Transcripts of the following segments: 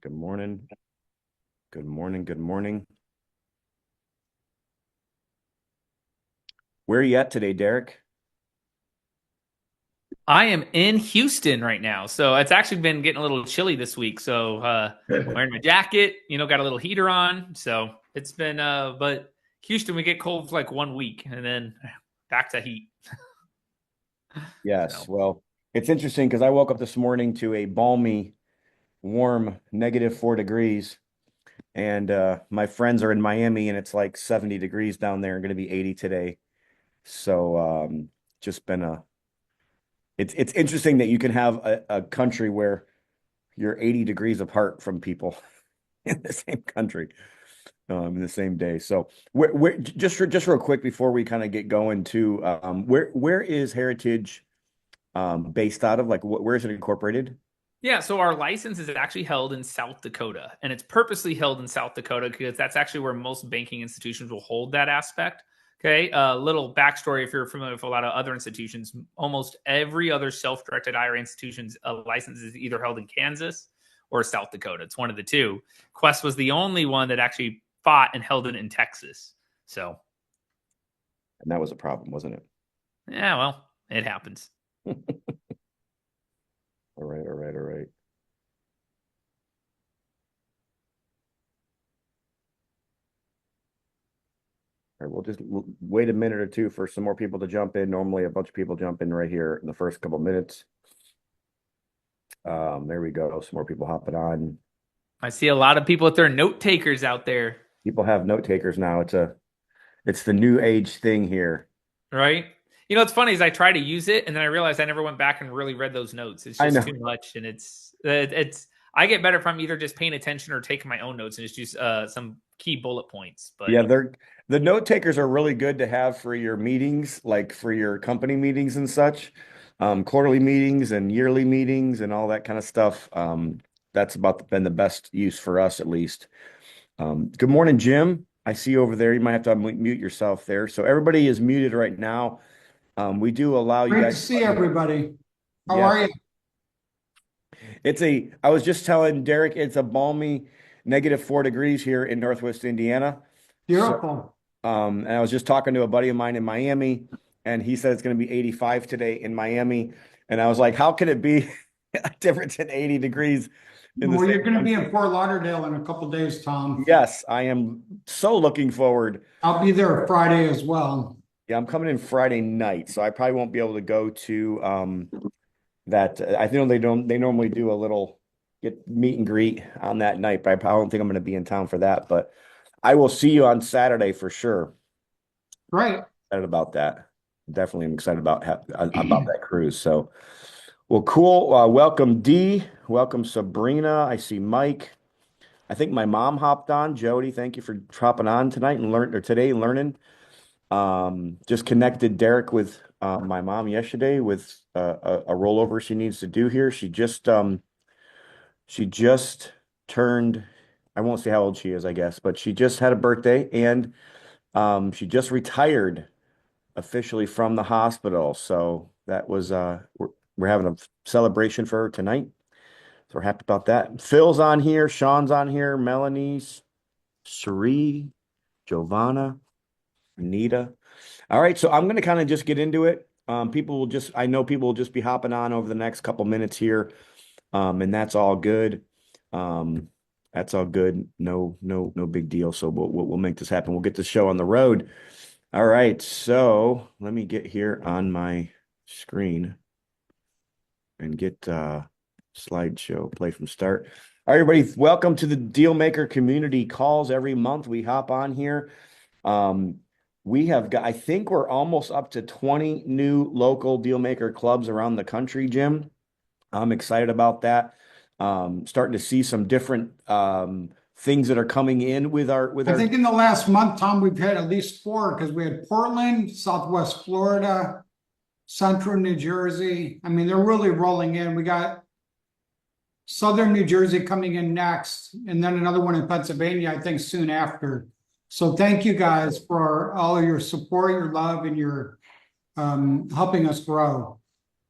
Good morning. Good morning. Good morning. Where are you at today, Derek? I am in Houston right now. So it's actually been getting a little chilly this week. So wearing my jacket, got a little heater on. So it's been but Houston we get cold for like 1 week and then back to heat. Yes. So Well, it's interesting because I woke up this morning to a balmy, warm -4 degrees, and my friends are in Miami, and it's like 70 degrees down there, and going to be 80 today. So just been a it's interesting that you can have a country where you're 80 degrees apart from people in the same country. In the same day. So where just real quick before we kind of get going to where is Heritage based out of? Like where is it incorporated? yeah, so our license is actually held in South Dakota, and it's purposely held in South Dakota because that's actually where most banking institutions will hold that aspect. Okay, little backstory if you're familiar with a lot of other institutions, almost every other self-directed IRA institution's license is either held in Kansas or South Dakota. It's one of the two. Quest was the only one that actually fought and held it in Texas. So, And that was a problem, wasn't it? yeah, well, it happens. All right, all right, all right. All right, we'll wait a minute or two for some more people to jump in. Normally, a bunch of people jump in right here in the first couple minutes. There we go. Some more people hopping on. I see a lot of people with their note takers out there, People have note takers now. It's the new age thing here. right? What's funny is I try to use it and then I realized I never went back and really read those notes. It's I just know. too much, and it's I get better if I'm either just paying attention or taking my own notes and just use some key bullet points. But Yeah, the note takers are really good to have for your meetings, like for your company meetings and such, quarterly meetings and yearly meetings and all that kind of stuff. That's been the best use for us at least. Good morning, Jim. I see you over there. You might have to mute yourself there. So everybody is muted right now. We do allow you Great guys to to see everybody. How yeah, are you? I was just telling Derek, it's a balmy -4 degrees here in Northwest Indiana. So Beautiful. And I was just talking to a buddy of mine in Miami, and he said it's going to be 85 today in Miami. And I was like, how can it be a difference in 80 degrees in the Well, same you're going to be country? in Fort Lauderdale in a couple days, Tom. Yes, I am so looking forward. I'll be there Friday as well. Yeah, I'm coming in Friday night, so I probably won't be able to go to that. I think they normally do a little get meet and greet on that night, but I don't think I'm going to be in town for that. But I will see you on Saturday for sure. Right. Excited about that. Definitely am excited about that cruise. So, well, cool. Welcome Dee. Welcome Sabrina. I see Mike. I think my mom hopped on. Jody, thank you for hopping on tonight and today and learning. Just connected Derek with my mom yesterday with a rollover she needs to do here. She just turned. I won't say how old she is, I guess, but she just had a birthday and she just retired officially from the hospital. So that was we're having a celebration for her tonight. So we're happy about that. Phil's on here, Sean's on here, Melanie's, Sheree, Giovanna, Anita. All right, so I'm gonna kind of just get into it. I know people will just be hopping on over the next couple minutes here. And that's all good. Um, that's all good. No big deal. So we'll make this happen. We'll get the show on the road. All right, so let me get here on my screen and get slideshow play from start. All right, everybody, welcome to the Dealmaker community calls every month. We hop on here. We have got, I think we're almost up to 20 new local Dealmaker clubs around the country, Jim. I'm excited about that. Starting to see some different things that are coming in with I our think in the last month, Tom, we've had at least four because we had Portland, Southwest Florida, Central New Jersey. I mean, they're really rolling in. We got Southern New Jersey coming in next, and then another one in Pennsylvania, I think, soon after. So thank you guys for all of your support, your love, and your helping us grow.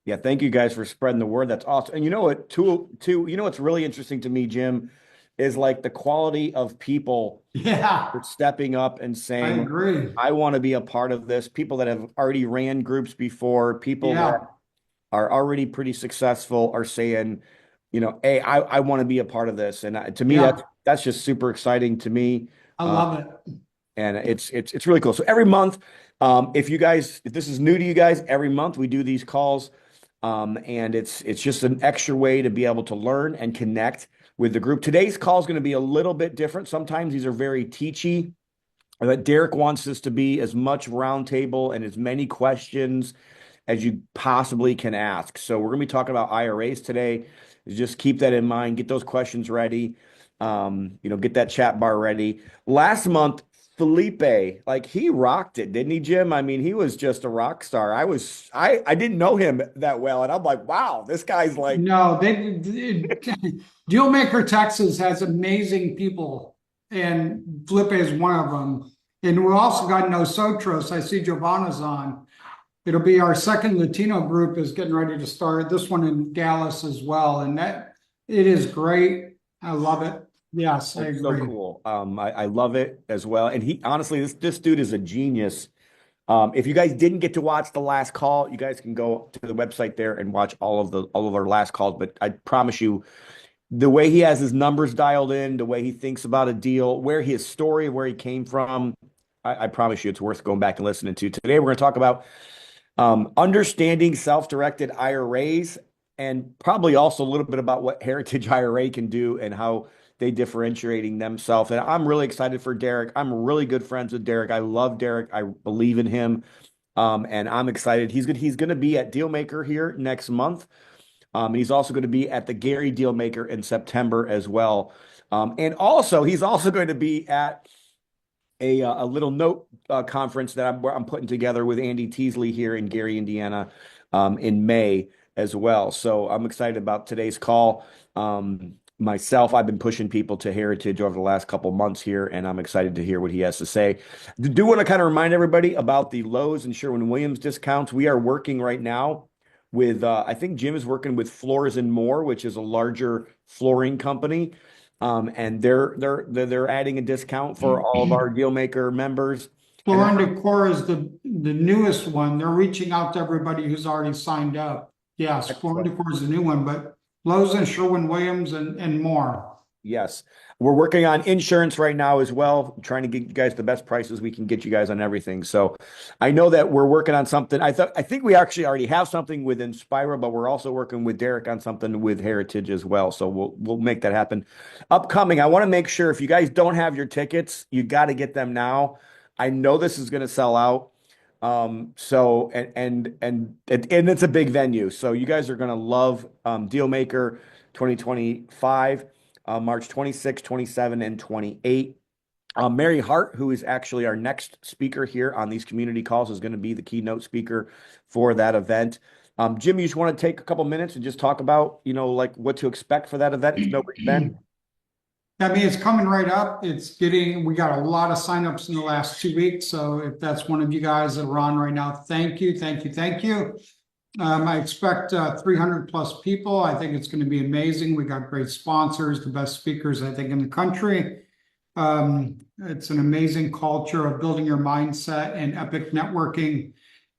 Yeah, thank you guys for spreading the word. That's awesome. And you know what, you know what's really interesting to me, Jim, is like the quality of people Yeah, for stepping up and I saying, agree. I want to be a part of this. People that have already ran groups before, people that Yeah, are already pretty successful are saying, hey, I want to be a part of this. And to me, yeah, that's just super exciting to me. I Uh, love it. and it's really cool. So every month, if this is new to you guys, every month we do these calls, and it's just an extra way to be able to learn and connect with the group. Today's call is going to be a little bit different. Sometimes these are very teachy. But Derreck wants this to be as much roundtable and as many questions as you possibly can ask. So we're going to be talking about IRAs today. Just keep that in mind. Get those questions ready. Get that chat bar ready. Last month, Felipe, like he rocked it, didn't he, Jim? I mean, he was just a rock star. I didn't know him that well, and I'm like, wow, this guy's like, No, Dealmaker Texas has amazing people, and Felipe is one of them. And we also got Nosotros. I see Giovanna's on. It'll be our second Latino group is getting ready to start. This one in Dallas as well, and that it is great. I love it. Yes, I it's so agree. cool. I love it as well. And he honestly, this dude is a genius. If you guys didn't get to watch the last call, you guys can go to the website there and watch all of our last calls. But I promise you, the way he has his numbers dialed in, the way he thinks about a deal, where his story, where he came from, I promise you, it's worth going back and listening to. Today, we're going to talk about understanding self-directed IRAs, and probably also a little bit about what Heritage IRA can do and how they differentiating themselves. And I'm really excited for Derreck. I'm really good friends with Derreck. I love Derreck. I believe in him. And I'm excited. He's going to be at Dealmaker here next month. And he's also going to be at the Gary Dealmaker in September as well. And also, he's also going to be at a little note conference that I'm putting together with Andy Teasley here in Gary, Indiana, in May as well. So I'm excited about today's call. Myself, I've been pushing people to Heritage over the last couple months here, and I'm excited to hear what he has to say. Do want to kind of remind everybody about the Lowe's and Sherwin-Williams discounts. We are working right now with, I think Jim is working with Floors and More, which is a larger flooring company. And they're adding a discount for all of our Dealmaker members. And Floor and Decor is the newest one. They're reaching out to everybody who's already signed up. Yes, Floor and excellent. Decor is the new one, but Lowe's and Sherwin-Williams and more. Yes. We're working on insurance right now as well, trying to get you guys the best prices we can get you guys on everything. So I know that we're working on something. I think we actually already have something with Inspira, but we're also working with Derreck on something with Heritage as well. So we'll make that happen. Upcoming, I want to make sure if you guys don't have your tickets, you got to get them now. I know this is going to sell out. So and it's a big venue. So you guys are going to love Dealmaker 2025. March 26, 27, and 28. Mary Hart, who is actually our next speaker here on these community calls, is going to be the keynote speaker for that event. Jim, you just want to take a couple minutes and just talk about, like what to expect for that event if nobody's been? I mean, it's coming right up. We got a lot of signups in the last 2 weeks. So if that's one of you guys that are on right now, thank you, thank you, thank you. I expect 300 plus people. I think it's going to be amazing. We got great sponsors, the best speakers, I think, in the country. It's an amazing culture of building your mindset and epic networking,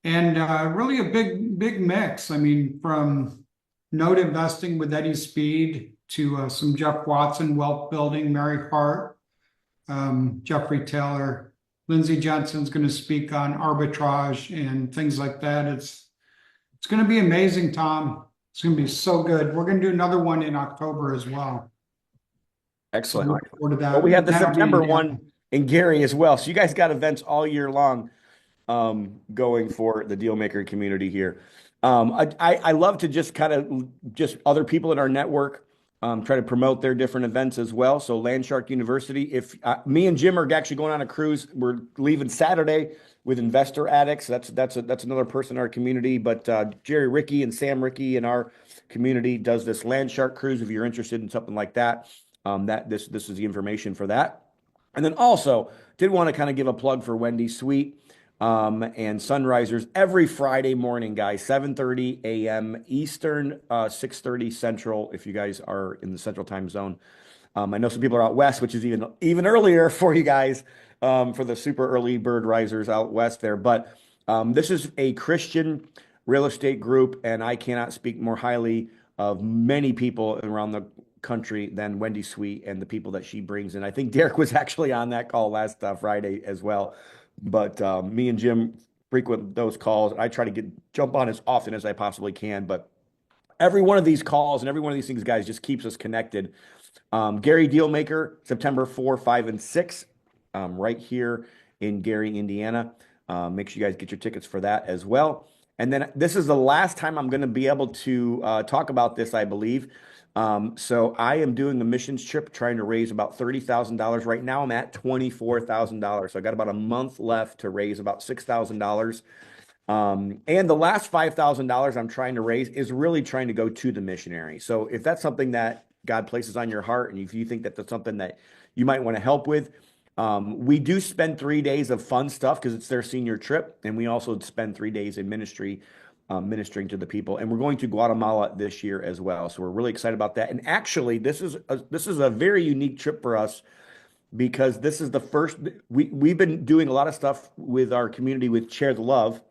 and really a big mix. I mean, from note investing with Eddie Speed to some Jeff Watson, wealth building, Mary Hart, Jeffrey Taylor, Lindsay Jensen's going to speak on arbitrage and things like that. It's going to be amazing, Tom. It's going to be so good. We're going to do another one in October as well. So Excellent. look forward to that. Well, we have the That'll be September in one in Gary as well. So you guys got events all year long going for the Dealmaker community here. I love to just kind of just other people in our network try to promote their different events as well. So Landshark University, if me and Jim are actually going on a cruise, we're leaving Saturday with Investor Addicts. That's another person in our community. But Jerry Ricky and Sam Ricky in our community does this Landshark cruise. If you're interested in something like that, this is the information for that. And then also did want to kind of give a plug for Wendy Sweet and Sunrisers every Friday morning, guys, 7:30 a.m. Eastern, 6:30 Central, if you guys are in the Central Time Zone. I know some people are out west, which is even earlier for you guys, for the super early bird risers out west there. But this is a Christian real estate group, and I cannot speak more highly of many people around the country than Wendy Sweet and the people that she brings in. I think Derek was actually on that call last Friday as well. But me and Jim frequent those calls. I try to jump on as often as I possibly can. But every one of these calls and every one of these things, guys, just keeps us connected. Gary Dealmaker, September 4, 5, and 6, right here in Gary, Indiana. Make sure you guys get your tickets for that as well. And then this is the last time I'm going to be able to talk about this, I believe. So I am doing a missions trip trying to raise about $30,000. Right now I'm at $24,000. So I got about a month left to raise about $6,000. And the last $5,000 I'm trying to raise is really trying to go to the missionary. So if that's something that God places on your heart, and if you think that that's something that you might want to help with, we do spend 3 days of fun stuff because it's their senior trip, and we also spend 3 days in ministry, ministering to the people. And we're going to Guatemala this year as well, so we're really excited about that. And actually, this is a very unique trip for us because this is the first we've been doing a lot of stuff with our community with Share the Love.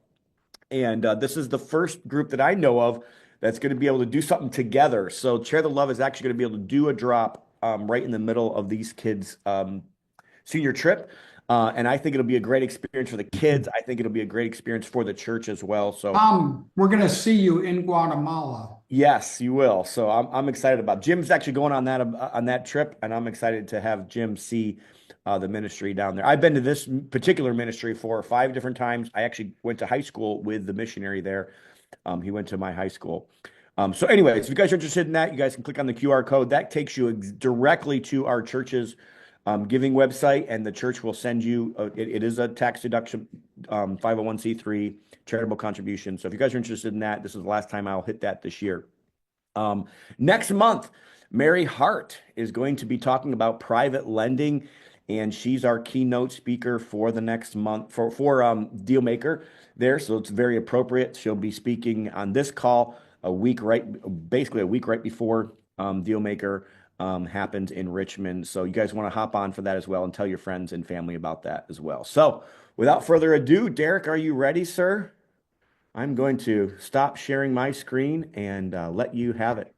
And this is the first group that I know of that's going to be able to do something together. So Share the Love is actually going to be able to do a drop right in the middle of these kids' senior trip. And I think it'll be a great experience for the kids. I think it'll be a great experience for the church as well. So We're going to see you in Guatemala. yes, you will. So I'm excited about Jim's actually going on that trip, and I'm excited to have Jim see the ministry down there. I've been to this particular ministry 4 or 5 different times. I actually went to high school with the missionary there. He went to my high school. So anyways, if you guys are interested in that, you guys can click on the QR code. That takes you directly to our church's giving website, and the church will send you, it is a tax deduction 501c3 charitable contribution. So if you guys are interested in that, this is the last time I'll hit that this year. Next month, Mary Hart is going to be talking about private lending, and she's our keynote speaker for the next month for Dealmaker there. So it's very appropriate. She'll be speaking on this call basically a week right before Dealmaker happens in Richmond. So you guys want to hop on for that as well and tell your friends and family about that as well. So without further ado, Derek, are you ready, sir? I'm going to stop sharing my screen and let you have it.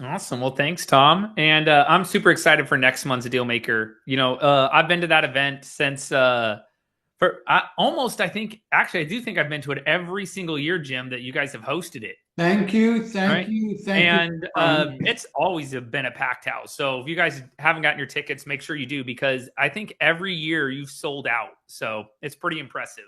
Awesome. Well, thanks, Tom. And I'm super excited for next month's Dealmaker. I've been to that event since I do think I've been to it every single year, Jim, that you guys have hosted it. Thank you. Thank you. It's always been a packed house. So if you guys haven't gotten your tickets, make sure you do, because I think every year you've sold out. So it's pretty impressive.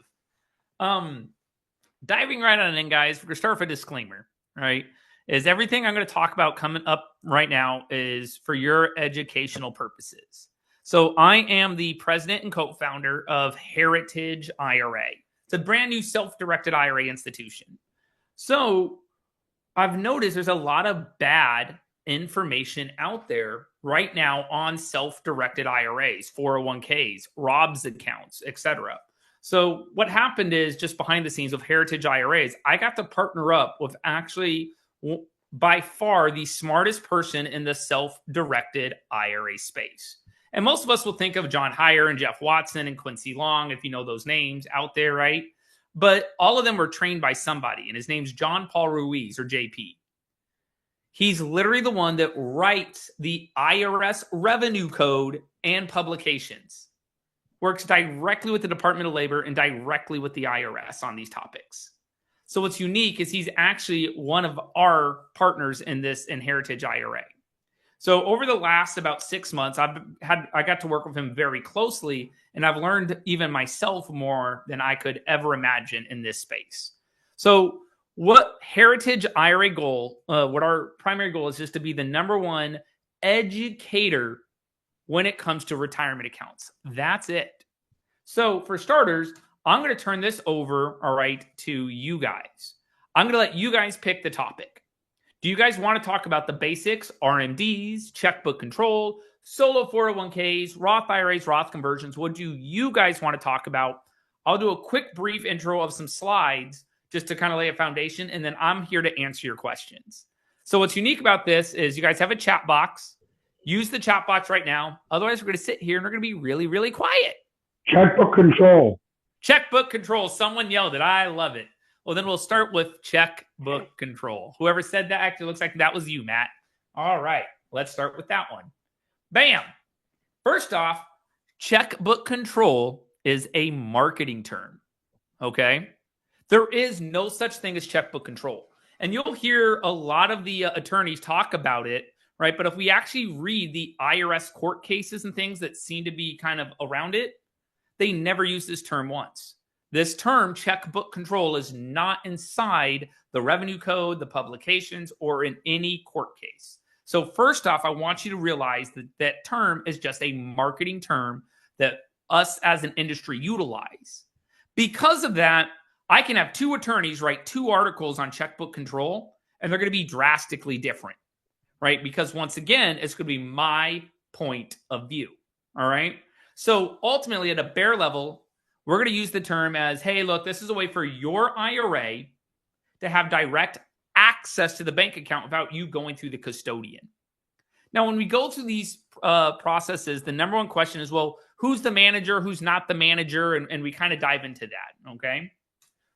Diving right on in, guys, we're going to start with a disclaimer, right? Is everything I'm going to talk about coming up right now is for your educational purposes. So I am the president and co-founder of Heritage IRA. It's a brand new self-directed IRA institution. So I've noticed there's a lot of bad information out there right now on self-directed IRAs, 401ks, Rob's accounts, etc. So what happened is, just behind the scenes of Heritage IRAs, I got to partner up with actually by far the smartest person in the self-directed IRA space. And most of us will think of John Heyer and Jeff Watson and Quincy Long, if you know those names out there, right? But all of them were trained by somebody, and his name's John Paul Ruiz, or JP. He's literally the one that writes the IRS revenue code and publications. Works directly with the Department of Labor and directly with the IRS on these topics. So what's unique is he's actually one of our partners in this Heritage IRA. So over the last about 6 months, I got to work with him very closely, and I've learned even myself more than I could ever imagine in this space. So what Heritage IRA goal, what our primary goal is just to be the #1 educator when it comes to retirement accounts. That's it. So for starters, I'm going to turn this over, all right, to you guys. I'm going to let you guys pick the topic. Do you guys want to talk about the basics, RMDs, checkbook control, solo 401ks, Roth IRAs, Roth conversions? What do you guys want to talk about? I'll do a quick brief intro of some slides just to kind of lay a foundation, and then I'm here to answer your questions. So what's unique about this is you guys have a chat box. Use the chat box right now. Otherwise, we're going to sit here and we're going to be really, really quiet. Checkbook control. Checkbook control. Someone yelled it. I love it. Well, then we'll start with checkbook control. Whoever said that actually looks like that was you, Matt. All right. Let's start with that one. Bam. First off, checkbook control is a marketing term. Okay. There is no such thing as checkbook control. And you'll hear a lot of the attorneys talk about it, right? But if we actually read the IRS court cases and things that seem to be kind of around it, they never use this term once. This term, checkbook control, is not inside the revenue code, the publications, or in any court case. So first off, I want you to realize that that term is just a marketing term that us as an industry utilize. Because of that, I can have two attorneys write two articles on checkbook control, and they're going to be drastically different, right? Because once again, it's going to be my point of view, all right? So ultimately, at a bare level, we're going to use the term as, hey, look, this is a way for your IRA to have direct access to the bank account without you going through the custodian. Now, when we go through these processes, the number one question is, well, who's the manager, who's not the manager? And we kind of dive into that, okay?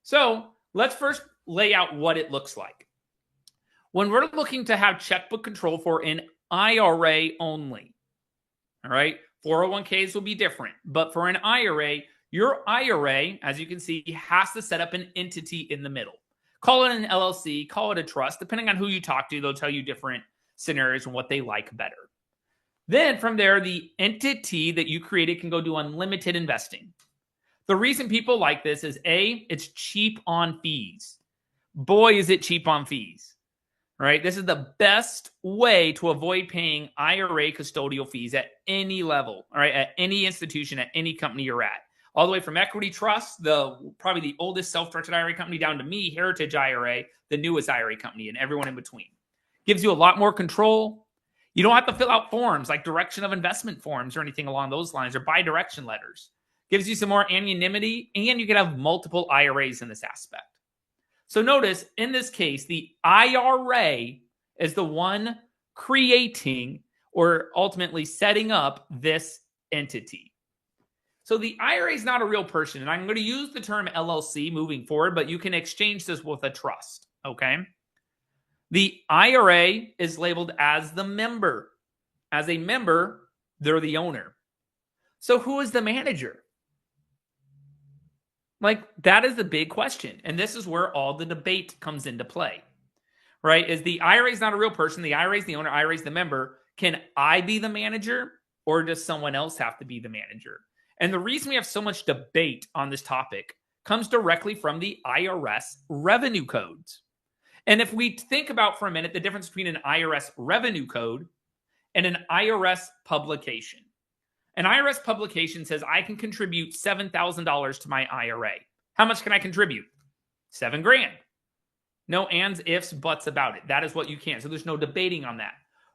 So let's first lay out what it looks like. When we're looking to have checkbook control for an IRA only, all right, 401ks will be different. But for an IRA, your IRA, as you can see, has to set up an entity in the middle. Call it an LLC, call it a trust. Depending on who you talk to, they'll tell you different scenarios and what they like better. Then from there, the entity that you created can go do unlimited investing. The reason people like this is A, it's cheap on fees. Boy, is it cheap on fees, right? This is the best way to avoid paying IRA custodial fees at any level, all right, at any institution, at any company you're at. All the way from Equity Trust, probably the oldest self-directed IRA company, down to me, Heritage IRA, the newest IRA company, and everyone in between. Gives you a lot more control. You don't have to fill out forms like direction of investment forms or anything along those lines, or bi-direction letters. Gives you some more anonymity, and you can have multiple IRAs in this aspect. So notice, in this case, the IRA is the one creating or ultimately setting up this entity. So the IRA is not a real person, and I'm going to use the term LLC moving forward, but you can exchange this with a trust, okay? The IRA is labeled as the member. As a member, they're the owner. So who is the manager? Like, that is the big question. And this is where all the debate comes into play, right? Is the IRA is not a real person. The IRA is the owner. IRA is the member. Can I be the manager, or does someone else have to be the manager? And the reason we have so much debate on this topic comes directly from the IRS revenue codes. And if we think about for a minute the difference between an IRS revenue code and an IRS publication. An IRS publication says I can contribute $7,000 to my IRA. How much can I contribute? $7,000. No ands, ifs, buts about it. That is what you can. So there's no debating on that.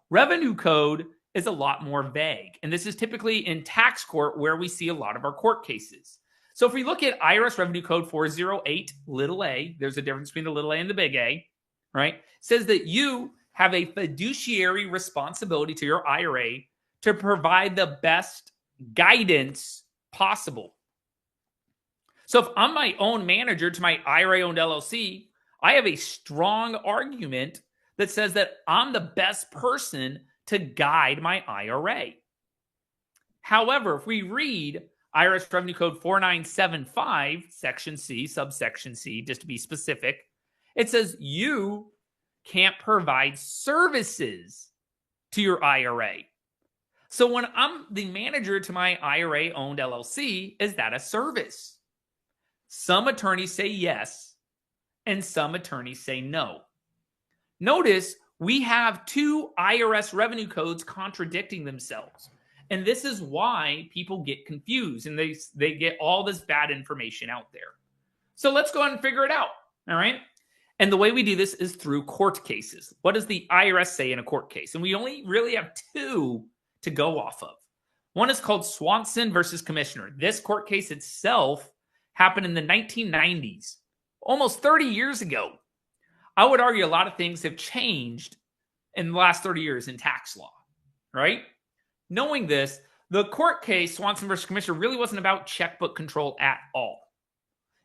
Revenue code is a lot more vague. And this is typically in tax court where we see a lot of our court cases. So if we look at IRS Revenue Code 408, little a, there's a difference between the little a and the big A, right? It says that you have a fiduciary responsibility to your IRA to provide the best guidance possible. So if I'm my own manager to my IRA-owned LLC, I have a strong argument that says that I'm the best person to guide my IRA. However, if we read IRS Revenue Code 4975, Section C, subsection C, just to be specific, it says you can't provide services to your IRA. So when I'm the manager to my IRA-owned LLC, is that a service? Some attorneys say yes, and some attorneys say no. Notice we have two IRS revenue codes contradicting themselves. And this is why people get confused and they get all this bad information out there. So let's go ahead and figure it out, all right? And the way we do this is through court cases. What does the IRS say in a court case? And we only really have two to go off of. One is called Swanson versus Commissioner. This court case itself happened in the 1990s, almost 30 years ago. I would argue a lot of things have changed in the last 30 years in tax law. right? Knowing this, the court case, Swanson versus Commissioner, really wasn't about checkbook control at all.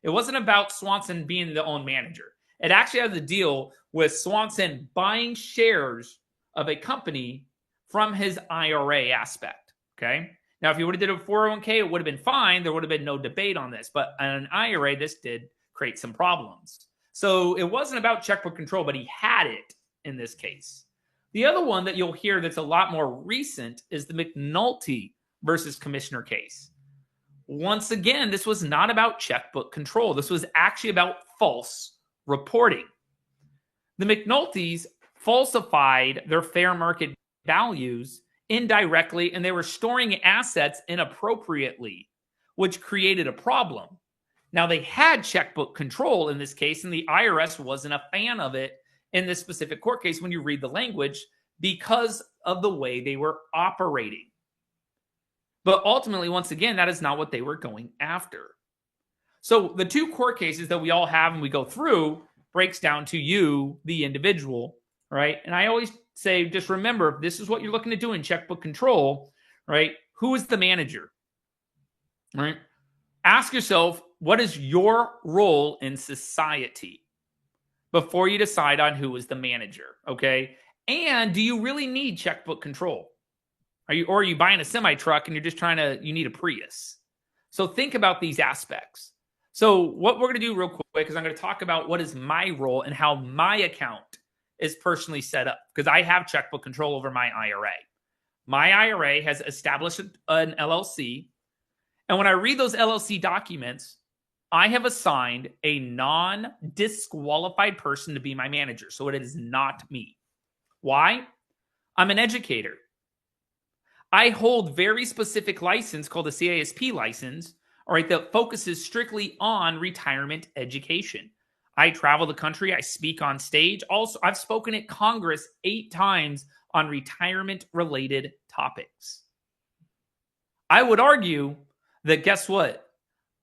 It wasn't about Swanson being the own manager. It actually had to deal with Swanson buying shares of a company from his IRA aspect. Okay. Now, if you would have did a 401k, it would have been fine. There would have been no debate on this. But on an IRA, this did create some problems. So it wasn't about checkbook control, but he had it in this case. The other one that you'll hear that's a lot more recent is the McNulty versus Commissioner case. Once again, this was not about checkbook control. This was actually about false reporting. The McNultys falsified their fair market values indirectly, and they were storing assets inappropriately, which created a problem. Now, they had checkbook control in this case, and the IRS wasn't a fan of it in this specific court case when you read the language because of the way they were operating. But ultimately, once again, that is not what they were going after. So the two court cases that we all have and we go through breaks down to you, the individual, right? And I always say, just remember, if this is what you're looking to do in checkbook control, right? Who is the manager, right? Ask yourself, what is your role in society before you decide on who is the manager, okay? And do you really need checkbook control? Are you buying a semi truck and you're just you need a Prius? So think about these aspects. So what we're going to do real quick is I'm going to talk about what is my role and how my account is personally set up, because I have checkbook control over my IRA. My IRA has established an LLC. And when I read those LLC documents, I have assigned a non-disqualified person to be my manager. So it is not me. Why? I'm an educator. I hold very specific license called a CISP license, all right, that focuses strictly on retirement education. I travel the country. I speak on stage. Also, I've spoken at Congress 8 times on retirement-related topics. I would argue that, guess what?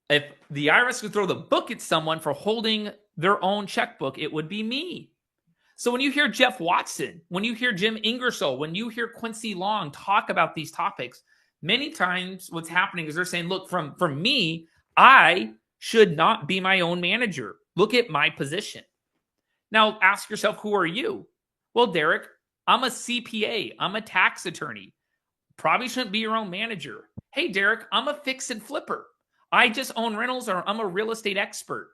If the IRS could throw the book at someone for holding their own checkbook, it would be me. So when you hear Jeff Watson, when you hear Jim Ingersoll, when you hear Quincy Long talk about these topics, many times what's happening is they're saying, look, from me, I should not be my own manager. Look at my position. Now ask yourself, who are you? Well, Derek, I'm a CPA. I'm a tax attorney. Probably shouldn't be your own manager. Hey, Derek, I'm a fix and flipper. I just own rentals, or I'm a real estate expert.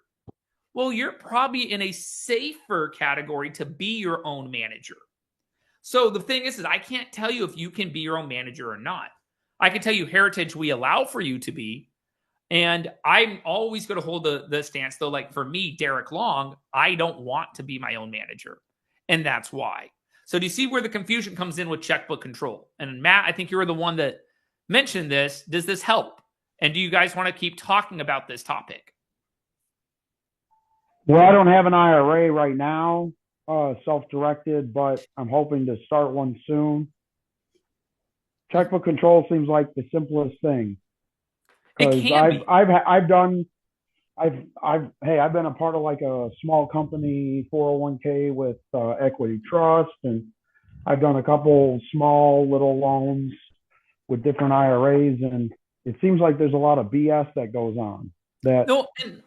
Well, you're probably in a safer category to be your own manager. So the thing is I can't tell you if you can be your own manager or not. I can tell you heritage we allow for you to be. And I'm always going to hold the stance, though, like for me, Derek Long, I don't want to be my own manager. And that's why. So do you see where the confusion comes in with checkbook control? And Matt, I think you were the one that mentioned this. Does this help? And do you guys want to keep talking about this topic? Well, I don't have an IRA right now, self-directed, but I'm hoping to start one soon. Checkbook control seems like the simplest thing. It can be. I've been a part of like a small company 401k with equity trust, and I've done a couple small little loans with different IRAs, and it seems like there's a lot of BS that goes on that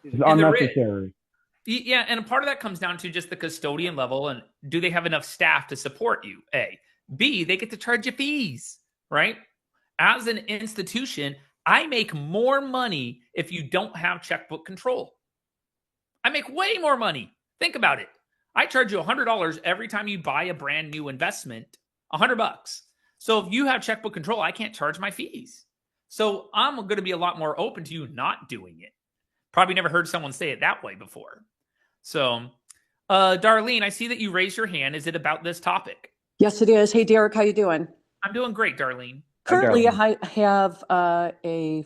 is unnecessary. Yeah, and a part of that comes down to just the custodian level, and do they have enough staff to support you? A. B, they get to charge you fees, right? As an institution, I make more money if you don't have checkbook control. I make way more money. Think about it. I charge you $100 every time you buy a brand new investment, $100. So if you have checkbook control, I can't charge my fees. So I'm going to be a lot more open to you not doing it. Probably never heard someone say it that way before. So, Darlene, I see that you raised your hand. Is it about this topic? Yes, it is. Hey, Derek, how you doing? I'm doing great, Darlene. Currently, I have a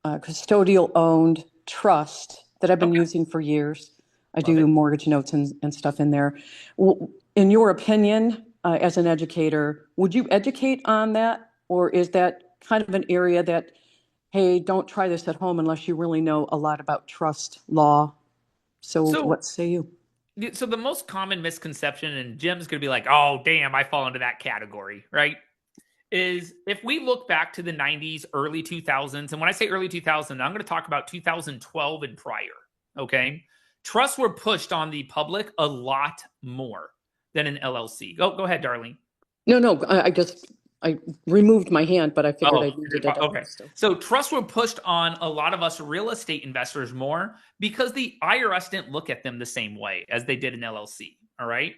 custodial-owned trust that I've been using for years. I do mortgage notes and stuff in there. In your opinion, as an educator, would you educate on that? Or is that kind of an area that, hey, don't try this at home unless you really know a lot about trust law? So what say you? So the most common misconception, and Jim's going to be like, oh, damn, I fall into that category, right? is if we look back to the 90s, early 2000s, and when I say early 2000, I'm going to talk about 2012 and prior, okay? Trusts were pushed on the public a lot more than an LLC. Go ahead, Darlene. No, I removed my hand, but I figured I Oh, needed it. okay. So trusts were pushed on a lot of us real estate investors more because the IRS didn't look at them the same way as they did an LLC, all right?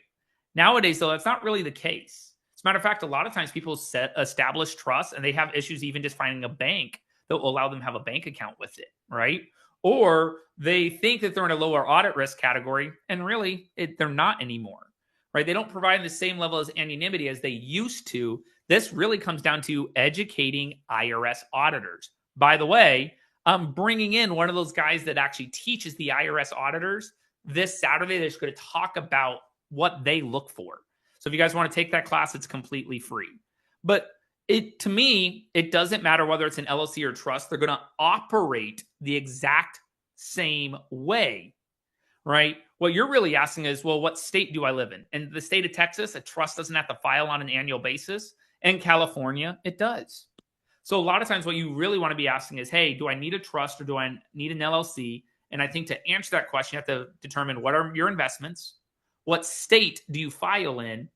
Nowadays, though, that's not really the case. As a matter of fact, a lot of times people establish trusts and they have issues even just finding a bank that will allow them to have a bank account with it, right? Or they think that they're in a lower audit risk category, and really, they're not anymore, right? They don't provide the same level of anonymity as they used to. This really comes down to educating IRS auditors. By the way, I'm bringing in one of those guys that actually teaches the IRS auditors this Saturday. They're just going to talk about what they look for. So if you guys want to take that class, it's completely free. But to me, it doesn't matter whether it's an LLC or trust. They're going to operate the exact same way, right? What you're really asking is, well, what state do I live in? In the state of Texas, a trust doesn't have to file on an annual basis. In California, it does. So a lot of times what you really want to be asking is, hey, do I need a trust or do I need an LLC? And I think to answer that question, you have to determine what are your investments, what state do you file in,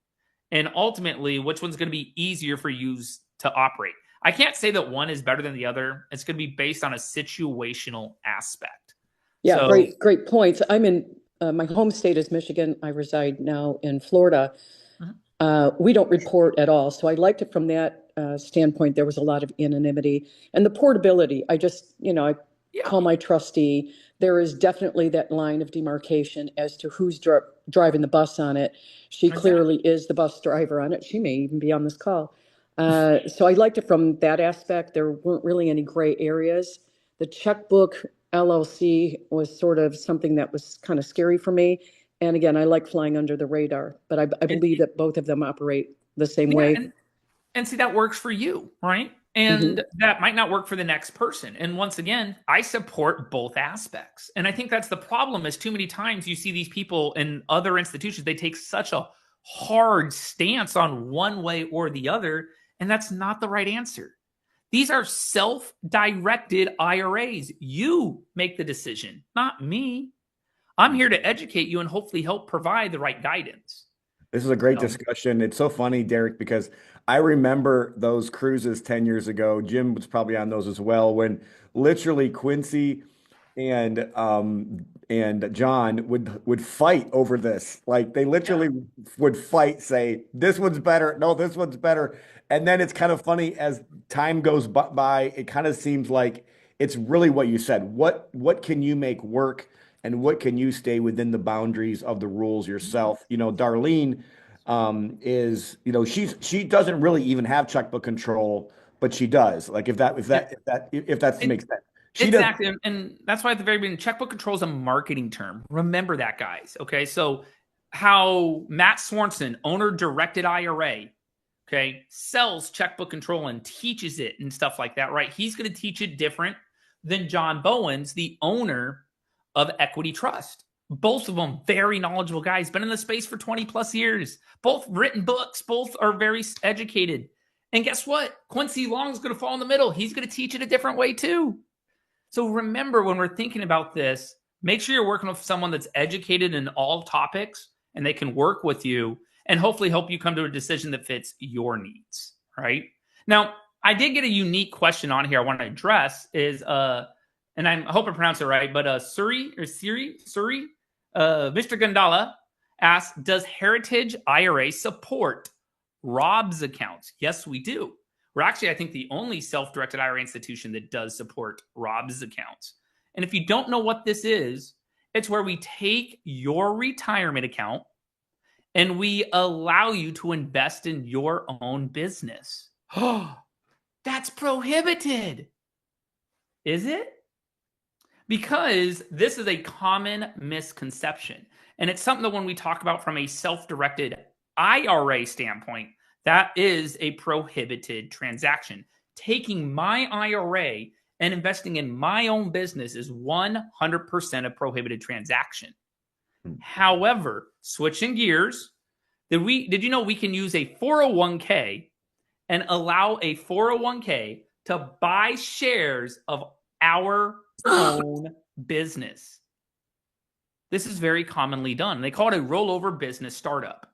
and ultimately, which one's going to be easier for you to operate. I can't say that one is better than the other. It's going to be based on a situational aspect. Yeah, so, great points. I'm in my home state is Michigan. I reside now in Florida. We don't report at all. So I liked it from that standpoint. There was a lot of anonymity and the portability. I just, I call my trustee. There is definitely that line of demarcation as to who's driving the bus on it. She clearly is the bus driver on it. She may even be on this call. So I liked it from that aspect. There weren't really any gray areas. The checkbook LLC was sort of something that was kind of scary for me. And again, I like flying under the radar, but I believe that both of them operate the same way. And see, that works for you, right? And that might not work for the next person. And once again, I support both aspects. And I think that's the problem is too many times you see these people in other institutions, they take such a hard stance on one way or the other. And that's not the right answer. These are self-directed IRAs. You make the decision, not me. I'm here to educate you and hopefully help provide the right guidance. This is a great discussion. It's so funny, Derek, because I remember those cruises 10 years ago. Jim was probably on those as well, when literally Quincy and John would fight over this. Like they literally would fight, say, this one's better. No, this one's better. And then it's kind of funny as time goes by, it kind of seems like it's really what you said. What can you make work? And what can you stay within the boundaries of the rules yourself? Darlene she doesn't really even have checkbook control, but she does. Like if that makes sense. Exactly. And that's why at the very beginning, checkbook control is a marketing term. Remember that, guys. Okay. So how Matt Swanson, owner directed IRA, sells checkbook control and teaches it and stuff like that, right? He's going to teach it different than John Bowens, the owner of Equity Trust. Both of them very knowledgeable guys, been in the space for 20 plus years, both written books, both are very educated. And guess what? Quincy Long's going to fall in the middle. He's going to teach it a different way too. So remember, when we're thinking about this, make sure you're working with someone that's educated in all topics and they can work with you and hopefully help you come to a decision that fits your needs, right? Now, I did get a unique question on here I want to address is, and I hope I pronounced it right, but Suri, Mr. Gandala asks, does Heritage IRA support Rob's accounts? Yes, we do. We're actually, I think, the only self-directed IRA institution that does support Rob's accounts. And if you don't know what this is, it's where we take your retirement account and we allow you to invest in your own business. Oh, that's prohibited. Is it? Because this is a common misconception. And it's something that when we talk about from a self-directed IRA standpoint, that is a prohibited transaction. Taking my IRA and investing in my own business is 100% a prohibited transaction. However, switching gears, did you know we can use a 401k and allow a 401k to buy shares of our own business. This is very commonly done. They call it a rollover business startup,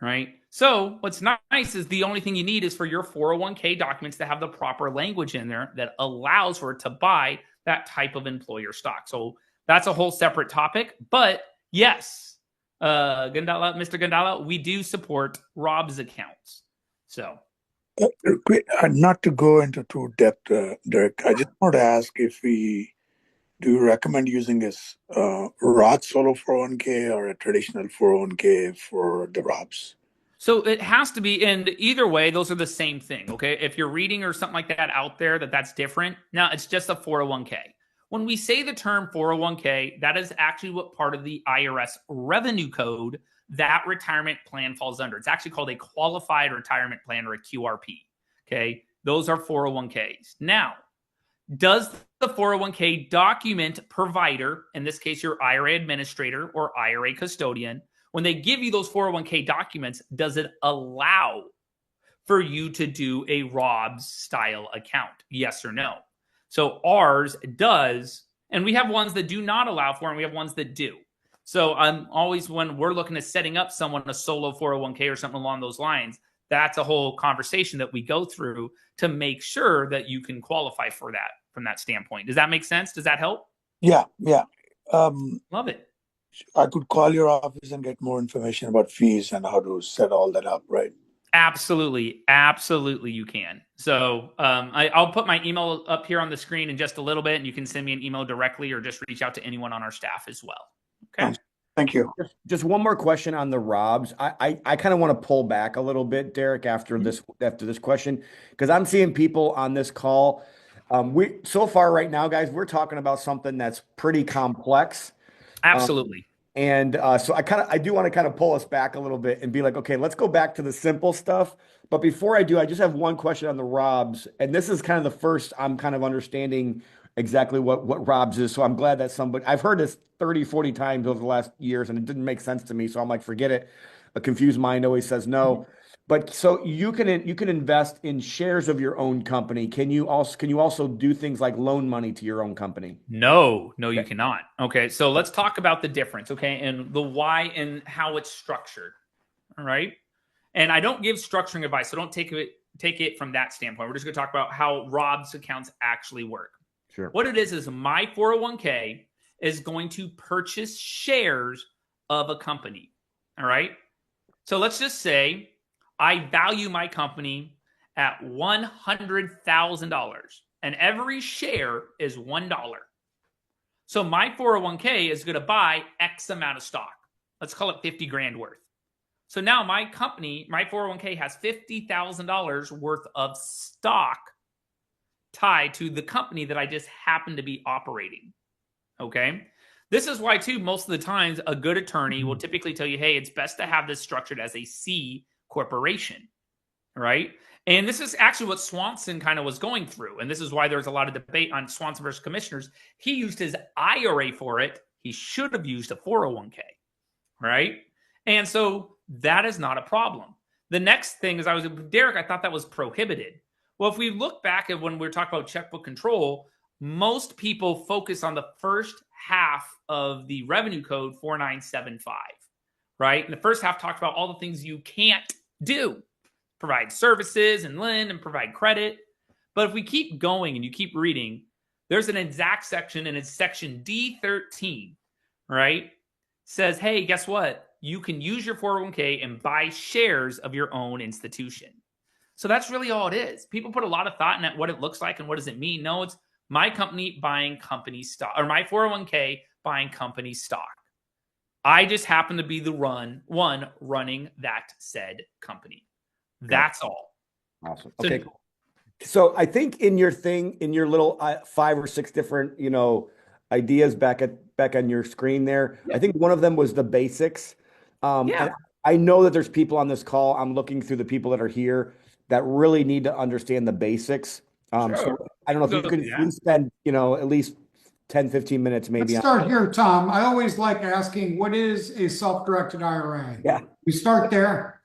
right? So what's nice is the only thing you need is for your 401k documents to have the proper language in there that allows for it to buy that type of employer stock. So that's a whole separate topic. But yes, Mr. Gandala, we do support Rob's accounts. So not to go into too depth, Derek, I just want to ask if do you recommend using a Roth solo 401k or a traditional 401k for the Robs? So it has to be, and either way, those are the same thing, okay? If you're reading or something like that out there, that's different. Now, it's just a 401k. When we say the term 401k, that is actually what part of the IRS revenue code that retirement plan falls under. It's actually called a qualified retirement plan, or a QRP, okay? Those are 401ks. Now, does the 401k document provider, in this case, your IRA administrator or IRA custodian, when they give you those 401k documents, does it allow for you to do a Rob's style account? Yes or no? So ours does, and we have ones that do not allow for, and we have ones that do. So I'm always, when we're looking at setting up someone a solo 401k or something along those lines, that's a whole conversation that we go through to make sure that you can qualify for that from that standpoint. Does that make sense? Does that help? Yeah. Love it. I could call your office and get more information about fees and how to set all that up, right? Absolutely. Absolutely, you can. So I'll put my email up here on the screen in just a little bit, and you can send me an email directly or just reach out to anyone on our staff as well. Okay. Thank you. Just one more question on the Robs. I kind of want to pull back a little bit, Derek, after this question, because I'm seeing people on this call. So far right now, guys, we're talking about something that's pretty complex. Absolutely. So I do want to kind of pull us back a little bit and be like, okay, let's go back to the simple stuff. But before I do, I just have one question on the Robs. And this is kind of the first I'm kind of understanding exactly what Robs is. So I'm glad that I've heard this 30, 40 times over the last years, and it didn't make sense to me. So I'm like, forget it. A confused mind always says no. But so you can invest in shares of your own company. Can you also do things like loan money to your own company? No, you cannot. Okay, so let's talk about the difference, okay, and the why and how it's structured. All right, and I don't give structuring advice, so don't take it from that standpoint. We're just going to talk about how Rob's accounts actually work. Sure. What it is my 401k is going to purchase shares of a company. All right, so let's just say I value my company at $100,000, and every share is $1. So my 401k is going to buy X amount of stock. Let's call it 50 grand worth. So now my 401k has $50,000 worth of stock tied to the company that I just happen to be operating. Okay. This is why, too, most of the times a good attorney will typically tell you, hey, it's best to have this structured as a C corporation, right? And this is actually what Swanson kind of was going through. And this is why there's a lot of debate on Swanson versus Commissioners. He used his IRA for it. He should have used a 401k, right? And so that is not a problem. The next thing is Derek, I thought that was prohibited. Well, if we look back at when we're talking about checkbook control, most people focus on the first half of the revenue code 4975, right? And the first half talks about all the things you can't do, provide services and lend and provide credit. But if we keep going and you keep reading, there's an exact section, and it's section D13, right? Says, hey, guess what? You can use your 401k and buy shares of your own institution. So that's really all it is. People put a lot of thought in what it looks like and what does it mean. No, it's my company buying company stock, or my 401k buying company stock. I just happen to be the one running that said company. That's all. Awesome. Okay. So I think in your little 5 or 6 different, ideas back on your screen there, I think one of them was the basics. And I know that there's people on this call. I'm looking through the people that are here that really need to understand the basics. So I don't know if you could spend, at least 10, 15 minutes maybe. Let's start here, Tom. I always like asking, what is a self-directed IRA? Yeah. We start there.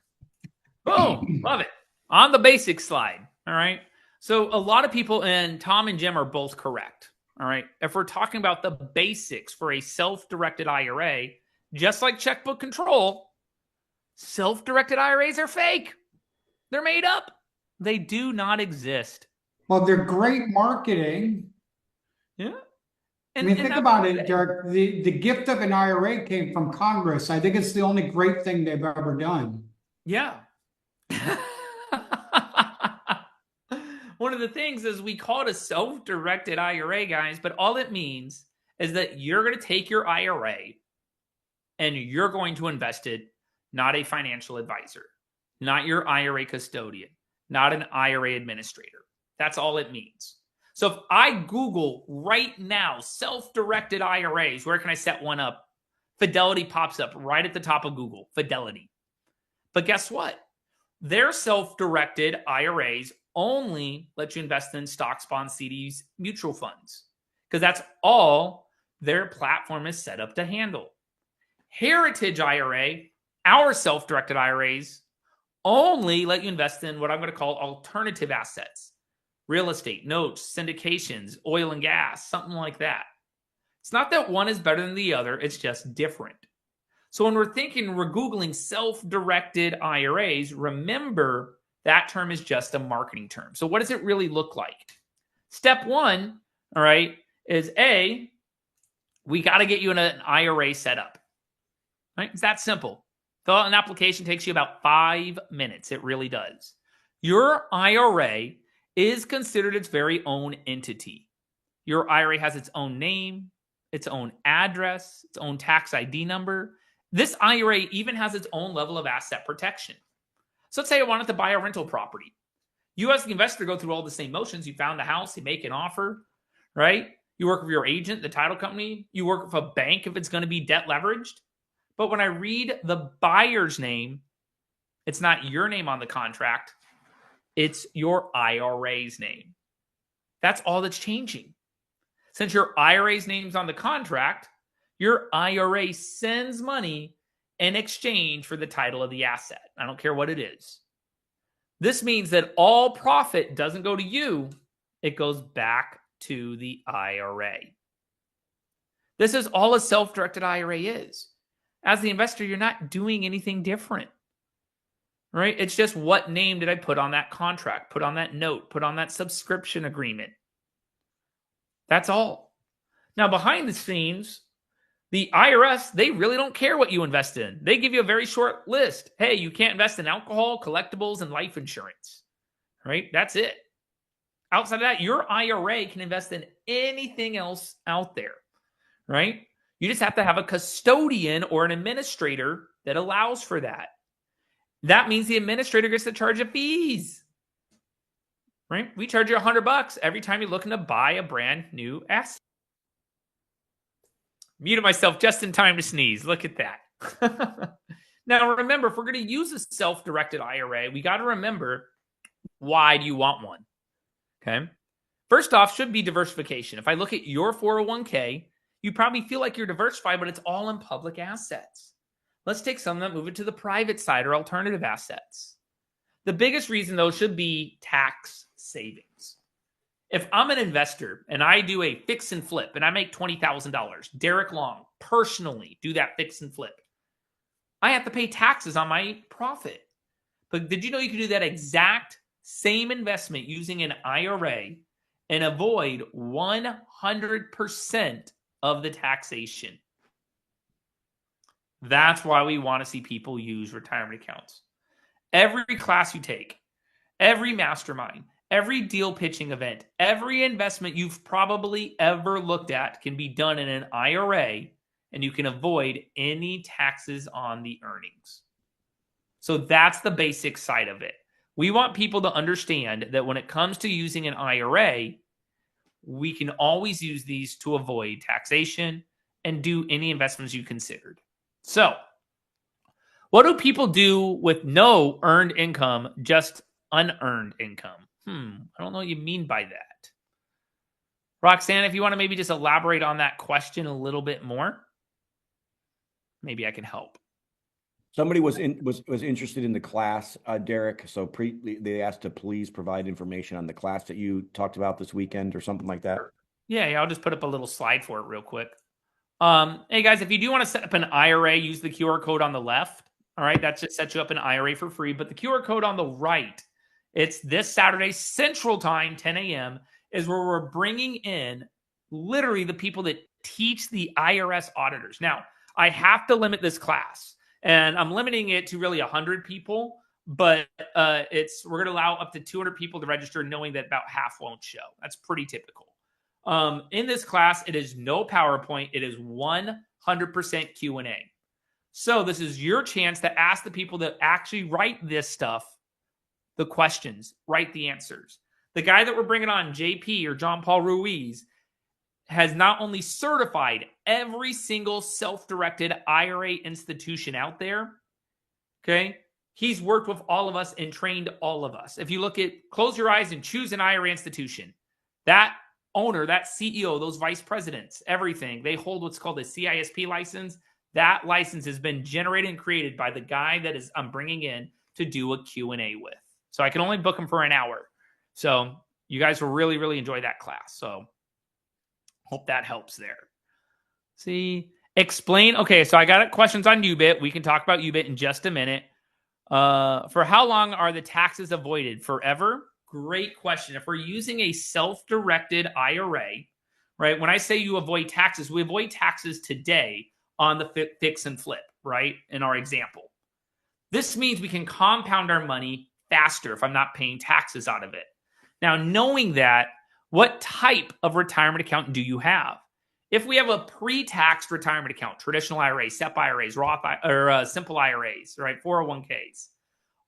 Oh, love it. On the basic slide, all right? So a lot of people, and Tom and Jim are both correct, all right? If we're talking about the basics for a self-directed IRA, just like checkbook control, self-directed IRAs are fake. They're made up. They do not exist. Well, they're great marketing. Yeah. I mean, think about it, Derek. The gift of an IRA came from Congress. I think it's the only great thing they've ever done. Yeah. One of the things is we call it a self-directed IRA, guys, but all it means is that you're going to take your IRA and you're going to invest it, not a financial advisor, not your IRA custodian, not an IRA administrator. That's all it means. So if I Google right now, self-directed IRAs, where can I set one up? Fidelity pops up right at the top of Google, Fidelity. But guess what? Their self-directed IRAs only let you invest in stocks, bonds, CDs, mutual funds, because that's all their platform is set up to handle. Heritage IRA, our self-directed IRAs, only let you invest in what I'm going to call alternative assets, real estate, notes, syndications, oil and gas, something like that. It's not that one is better than the other, it's just different. So when we're Googling self-directed IRAs, remember that term is just a marketing term. So what does it really look like? Step one, all right, is we got to get you in an IRA set up. Right? It's that simple. Fill out an application, takes you about 5 minutes. It really does. Your IRA is considered its very own entity. Your IRA has its own name, its own address, its own tax ID number. This IRA even has its own level of asset protection. So let's say I wanted to buy a rental property. You as the investor go through all the same motions. You found the house, you make an offer, right? You work with your agent, the title company. You work with a bank if it's going to be debt leveraged. But when I read the buyer's name, it's not your name on the contract. It's your IRA's name. That's all that's changing. Since your IRA's name's on the contract, your IRA sends money in exchange for the title of the asset. I don't care what it is. This means that all profit doesn't go to you. It goes back to the IRA. This is all a self-directed IRA is. As the investor, you're not doing anything different, right? It's just what name did I put on that contract, put on that note, put on that subscription agreement. That's all. Now, behind the scenes, the IRS, they really don't care what you invest in. They give you a very short list. Hey, you can't invest in alcohol, collectibles, and life insurance, right? That's it. Outside of that, your IRA can invest in anything else out there, right? You just have to have a custodian or an administrator that allows for that. That means the administrator gets to charge you fees, right? We charge you $100 every time you're looking to buy a brand new asset. Muted myself just in time to sneeze. Look at that. Now, remember, if we're going to use a self-directed IRA, we got to remember, why do you want one? Okay. First off, should be diversification. If I look at your 401k, you probably feel like you're diversified, but it's all in public assets. Let's take some that move it to the private side or alternative assets. The biggest reason, though, should be tax savings. If I'm an investor and I do a fix and flip and I make $20,000, Derreck Long, personally do that fix and flip, I have to pay taxes on my profit. But did you know you can do that exact same investment using an IRA and avoid 100% of the taxation? That's why we want to see people use retirement accounts. Every class you take, every mastermind, every deal pitching event, every investment you've probably ever looked at can be done in an IRA, and you can avoid any taxes on the earnings. So that's the basic side of it. We want people to understand that when it comes to using an IRA, we can always use these to avoid taxation and do any investments you considered. So, what do people do with no earned income, just unearned income? I don't know what you mean by that. Roxanne, if you want to maybe just elaborate on that question a little bit more, maybe I can help. Somebody was interested in the class, Derek. So they asked to please provide information on the class that you talked about this weekend or something like that. Yeah, I'll just put up a little slide for it real quick. Hey guys, if you do want to set up an IRA, use the QR code on the left. All right, that just sets you up an IRA for free. But the QR code on the right, it's this Saturday Central Time, 10 a.m., is where we're bringing in literally the people that teach the IRS auditors. Now, I have to limit this class, and I'm limiting it to really 100 people. But we're going to allow up to 200 people to register, knowing that about half won't show. That's pretty typical. In this class, it is no PowerPoint. It is 100% Q&A. So this is your chance to ask the people that actually write this stuff the questions, write the answers. The guy that we're bringing on, JP or John Paul Ruiz, has not only certified every single self-directed IRA institution out there, okay? He's worked with all of us and trained all of us. If you look at, close your eyes and choose an IRA institution, that owner, that CEO, those vice presidents, everything, they hold what's called a CISP license. That license has been generated and created by the guy that I'm bringing in to do a Q&A with. So I can only book him for an hour. So you guys will really, really enjoy that class. So hope that helps there. See, explain. Okay, so I got questions on UBIT. We can talk about UBIT in just a minute. For how long are the taxes avoided? Forever? Great question. If we're using a self-directed IRA, right? When I say you avoid taxes, we avoid taxes today on the fix and flip, right? In our example. This means we can compound our money faster if I'm not paying taxes out of it. Now, knowing that, what type of retirement account do you have? If we have a pre-taxed retirement account, traditional IRAs, SEP IRAs, Roth or simple IRAs, right? 401ks,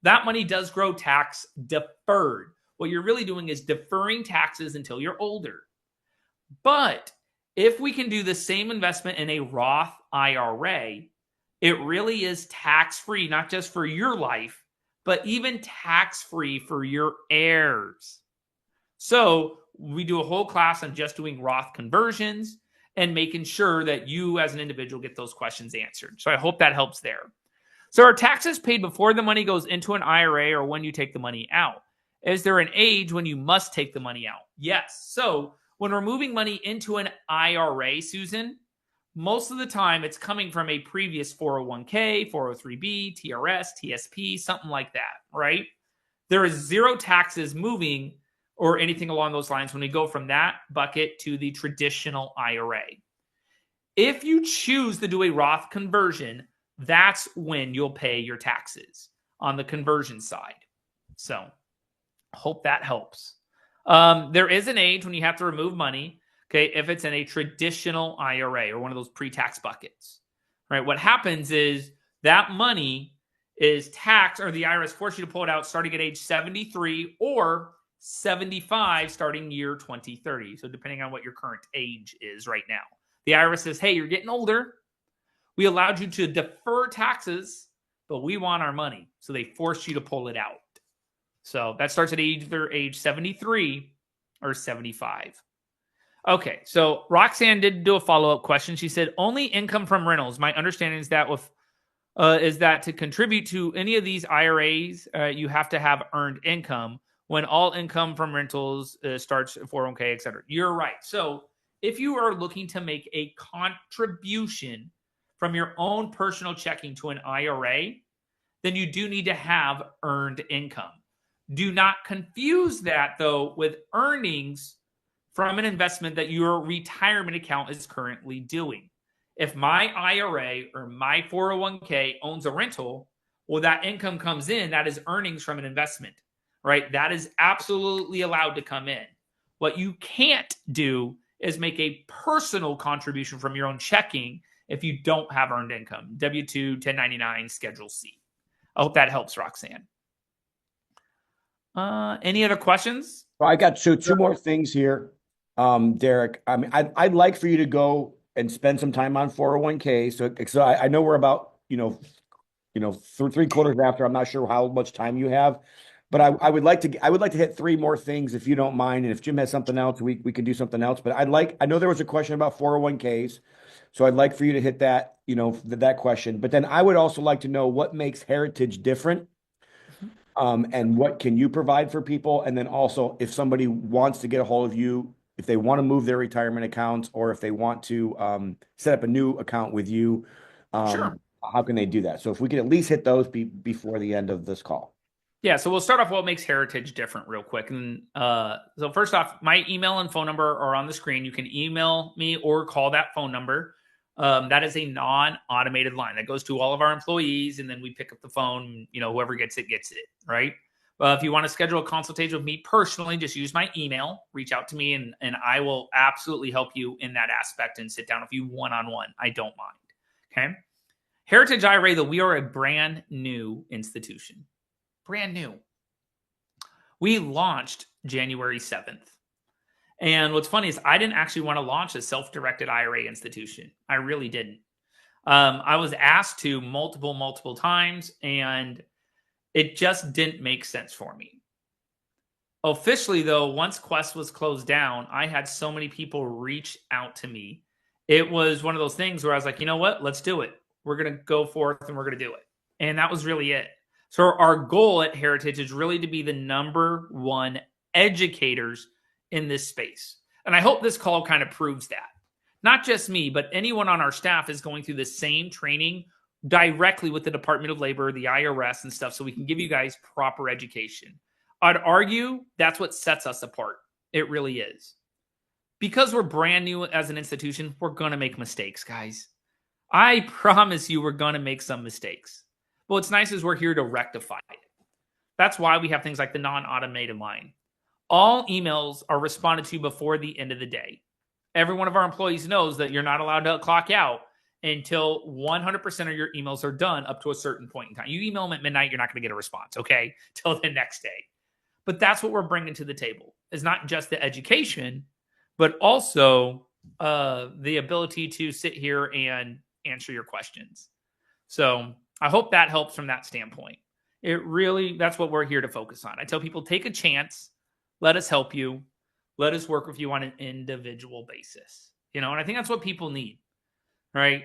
that money does grow tax deferred. What you're really doing is deferring taxes until you're older. But if we can do the same investment in a Roth IRA, it really is tax-free, not just for your life, but even tax-free for your heirs. So we do a whole class on just doing Roth conversions and making sure that you as an individual get those questions answered. So I hope that helps there. So are taxes paid before the money goes into an IRA or when you take the money out? Is there an age when you must take the money out? Yes. So when we're moving money into an IRA, Susan, most of the time it's coming from a previous 401k, 403b, TRS, TSP, something like that, right? There is zero taxes moving or anything along those lines when we go from that bucket to the traditional IRA. If you choose to do a Roth conversion, that's when you'll pay your taxes on the conversion side. So hope that helps. There is an age when you have to remove money, okay, if it's in a traditional IRA or one of those pre-tax buckets, right? What happens is that money is taxed, or the IRS forces you to pull it out starting at age 73 or 75 starting year 2030. So depending on what your current age is right now. The IRS says, hey, you're getting older. We allowed you to defer taxes, but we want our money. So they force you to pull it out. So that starts at either age 73 or 75. Okay, so Roxanne did do a follow-up question. She said, only income from rentals. My understanding is that to contribute to any of these IRAs, you have to have earned income when all income from rentals starts 401k, et cetera. You're right. So if you are looking to make a contribution from your own personal checking to an IRA, then you do need to have earned income. Do not confuse that, though, with earnings from an investment that your retirement account is currently doing. If my IRA or my 401k owns a rental, well, that income comes in, that is earnings from an investment, right? That is absolutely allowed to come in. What you can't do is make a personal contribution from your own checking if you don't have earned income. W-2, 1099, Schedule C. I hope that helps, Roxanne. Any other questions? Well, I got two more things here, Derek. I mean, I'd like for you to go and spend some time on 401k. So I know we're about, three quarters after. I'm not sure how much time you have, But I would like to hit three more things if you don't mind. And if Jim has something else, we can do something else. But I know there was a question about 401ks. So I'd like for you to hit that, that question. But then I would also like to know what makes Heritage different, and what can you provide for people? And then also if somebody wants to get a hold of you, if they want to move their retirement accounts or if they want to set up a new account with you, Sure. how can they do that? So if we could at least hit those before the end of this call. Yeah, so we'll start off what makes Heritage different real quick. And so first off, my email and phone number are on the screen. You can email me or call that phone number. That is a non-automated line that goes to all of our employees, and then we pick up the phone. Whoever gets it, right? If you want to schedule a consultation with me personally, just use my email, reach out to me, and I will absolutely help you in that aspect and sit down with you one-on-one. I don't mind, okay? Heritage IRA, though, we are a brand new institution. Brand new. We launched January 7th. And what's funny is I didn't actually want to launch a self-directed IRA institution. I really didn't. I was asked to multiple times, and it just didn't make sense for me. Officially, though, once Quest was closed down, I had so many people reach out to me. It was one of those things where I was like, you know what? Let's do it. We're going to go forth and we're going to do it. And that was really it. So our goal at Heritage is really to be the #1 educators in this space. And I hope this call kind of proves that. Not just me, but anyone on our staff is going through the same training directly with the Department of Labor, the IRS and stuff, so we can give you guys proper education. I'd argue that's what sets us apart. It really is. Because we're brand new as an institution, we're going to make mistakes, guys. I promise you we're going to make some mistakes. But what's nice is we're here to rectify it. That's why we have things like the non-automated line. All emails are responded to before the end of the day. Every one of our employees knows that you're not allowed to clock out until 100% of your emails are done up to a certain point in time. You email them at midnight, you're not going to get a response, okay? Till the next day. But that's what we're bringing to the table. It's not just the education, but also the ability to sit here and answer your questions. So I hope that helps from that standpoint. That's what we're here to focus on. I tell people, take a chance. Let us help you. Let us work with you on an individual basis. And I think that's what people need, right?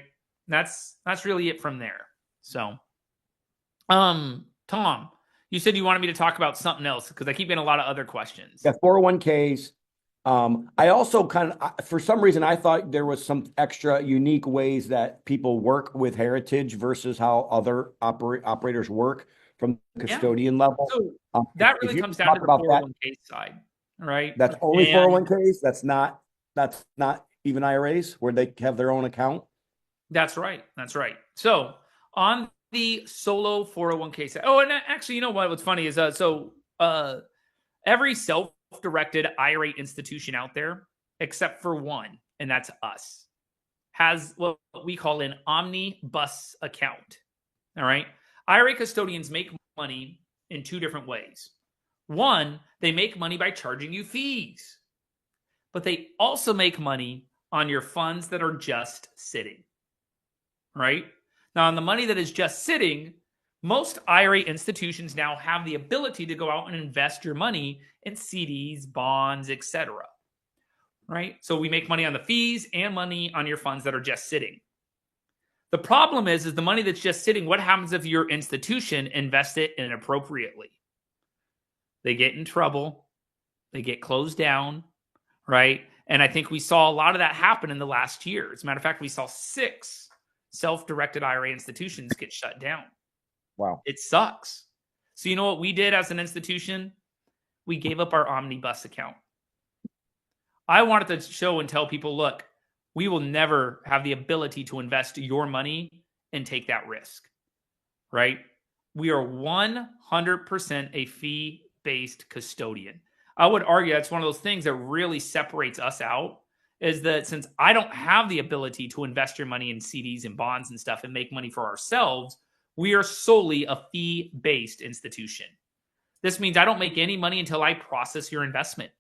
That's really it from there. So, Tom, you said you wanted me to talk about something else because I keep getting a lot of other questions. Yeah, 401ks. I also for some reason, I thought there was some extra unique ways that people work with Heritage versus how other operators work from the custodian level. So that really comes down to the 401k side, right? That's only 401ks. That's not even IRAs where they have their own account. That's right. So on the solo 401k side. Oh, and actually, you know what? What's funny is every self-directed IRA institution out there, except for one, and that's us, has what we call an omnibus account. All right. IRA custodians make money in two different ways. One, they make money by charging you fees, but they also make money on your funds that are just sitting. Right? Now, on the money that is just sitting, most IRA institutions now have the ability to go out and invest your money in CDs, bonds, etc. Right? So we make money on the fees and money on your funds that are just sitting. The problem is the money that's just sitting, what happens if your institution invests it inappropriately? They get in trouble. They get closed down, right? And I think we saw a lot of that happen in the last year. As a matter of fact, we saw 6 self-directed IRA institutions get shut down. Wow. It sucks. So you know what we did as an institution? We gave up our omnibus account. I wanted to show and tell people, look, we will never have the ability to invest your money and take that risk, right? We are 100% a fee-based custodian. I would argue that's one of those things that really separates us out, is that since I don't have the ability to invest your money in CDs and bonds and stuff and make money for ourselves, we are solely a fee-based institution. This means I don't make any money until I process your investment.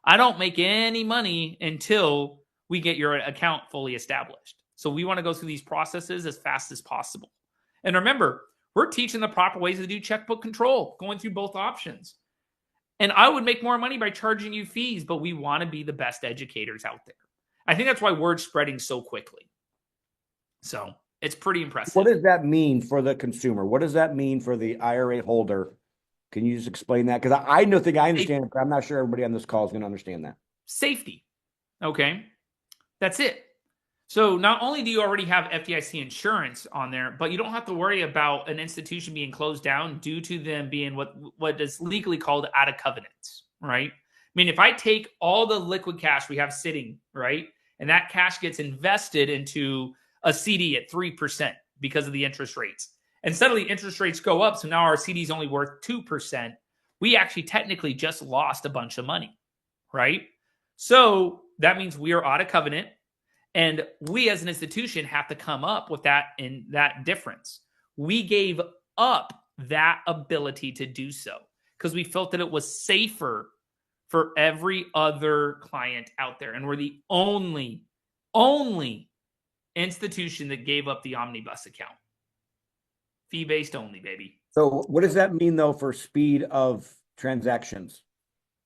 I don't make any money until we get your account fully established. So we want to go through these processes as fast as possible. And remember, We're teaching the proper ways to do checkbook control, going through both options. And I would make more money by charging you fees, but we want to be the best educators out there. I think that's why word's spreading so quickly. So it's pretty impressive. What does that mean for the consumer? What does that mean for the IRA holder? Can you just explain that? Because I know think I understand it, but I'm not sure everybody on this call is going to understand that. Safety. Okay. That's it. So not only do you already have FDIC insurance on there, but you don't have to worry about an institution being closed down due to them being what is legally called out of covenants, right? I mean, if I take all the liquid cash we have sitting, right, and that cash gets invested into a CD at 3% because of the interest rates, and suddenly interest rates go up, so now our CD is only worth 2%, we actually technically just lost a bunch of money, right? So that means we are out of covenant. And we as an institution have to come up with that in that difference. We gave up that ability to do so because we felt that it was safer for every other client out there. And we're the only institution that gave up the omnibus account. Fee-based only, baby. So what does that mean, though, for speed of transactions?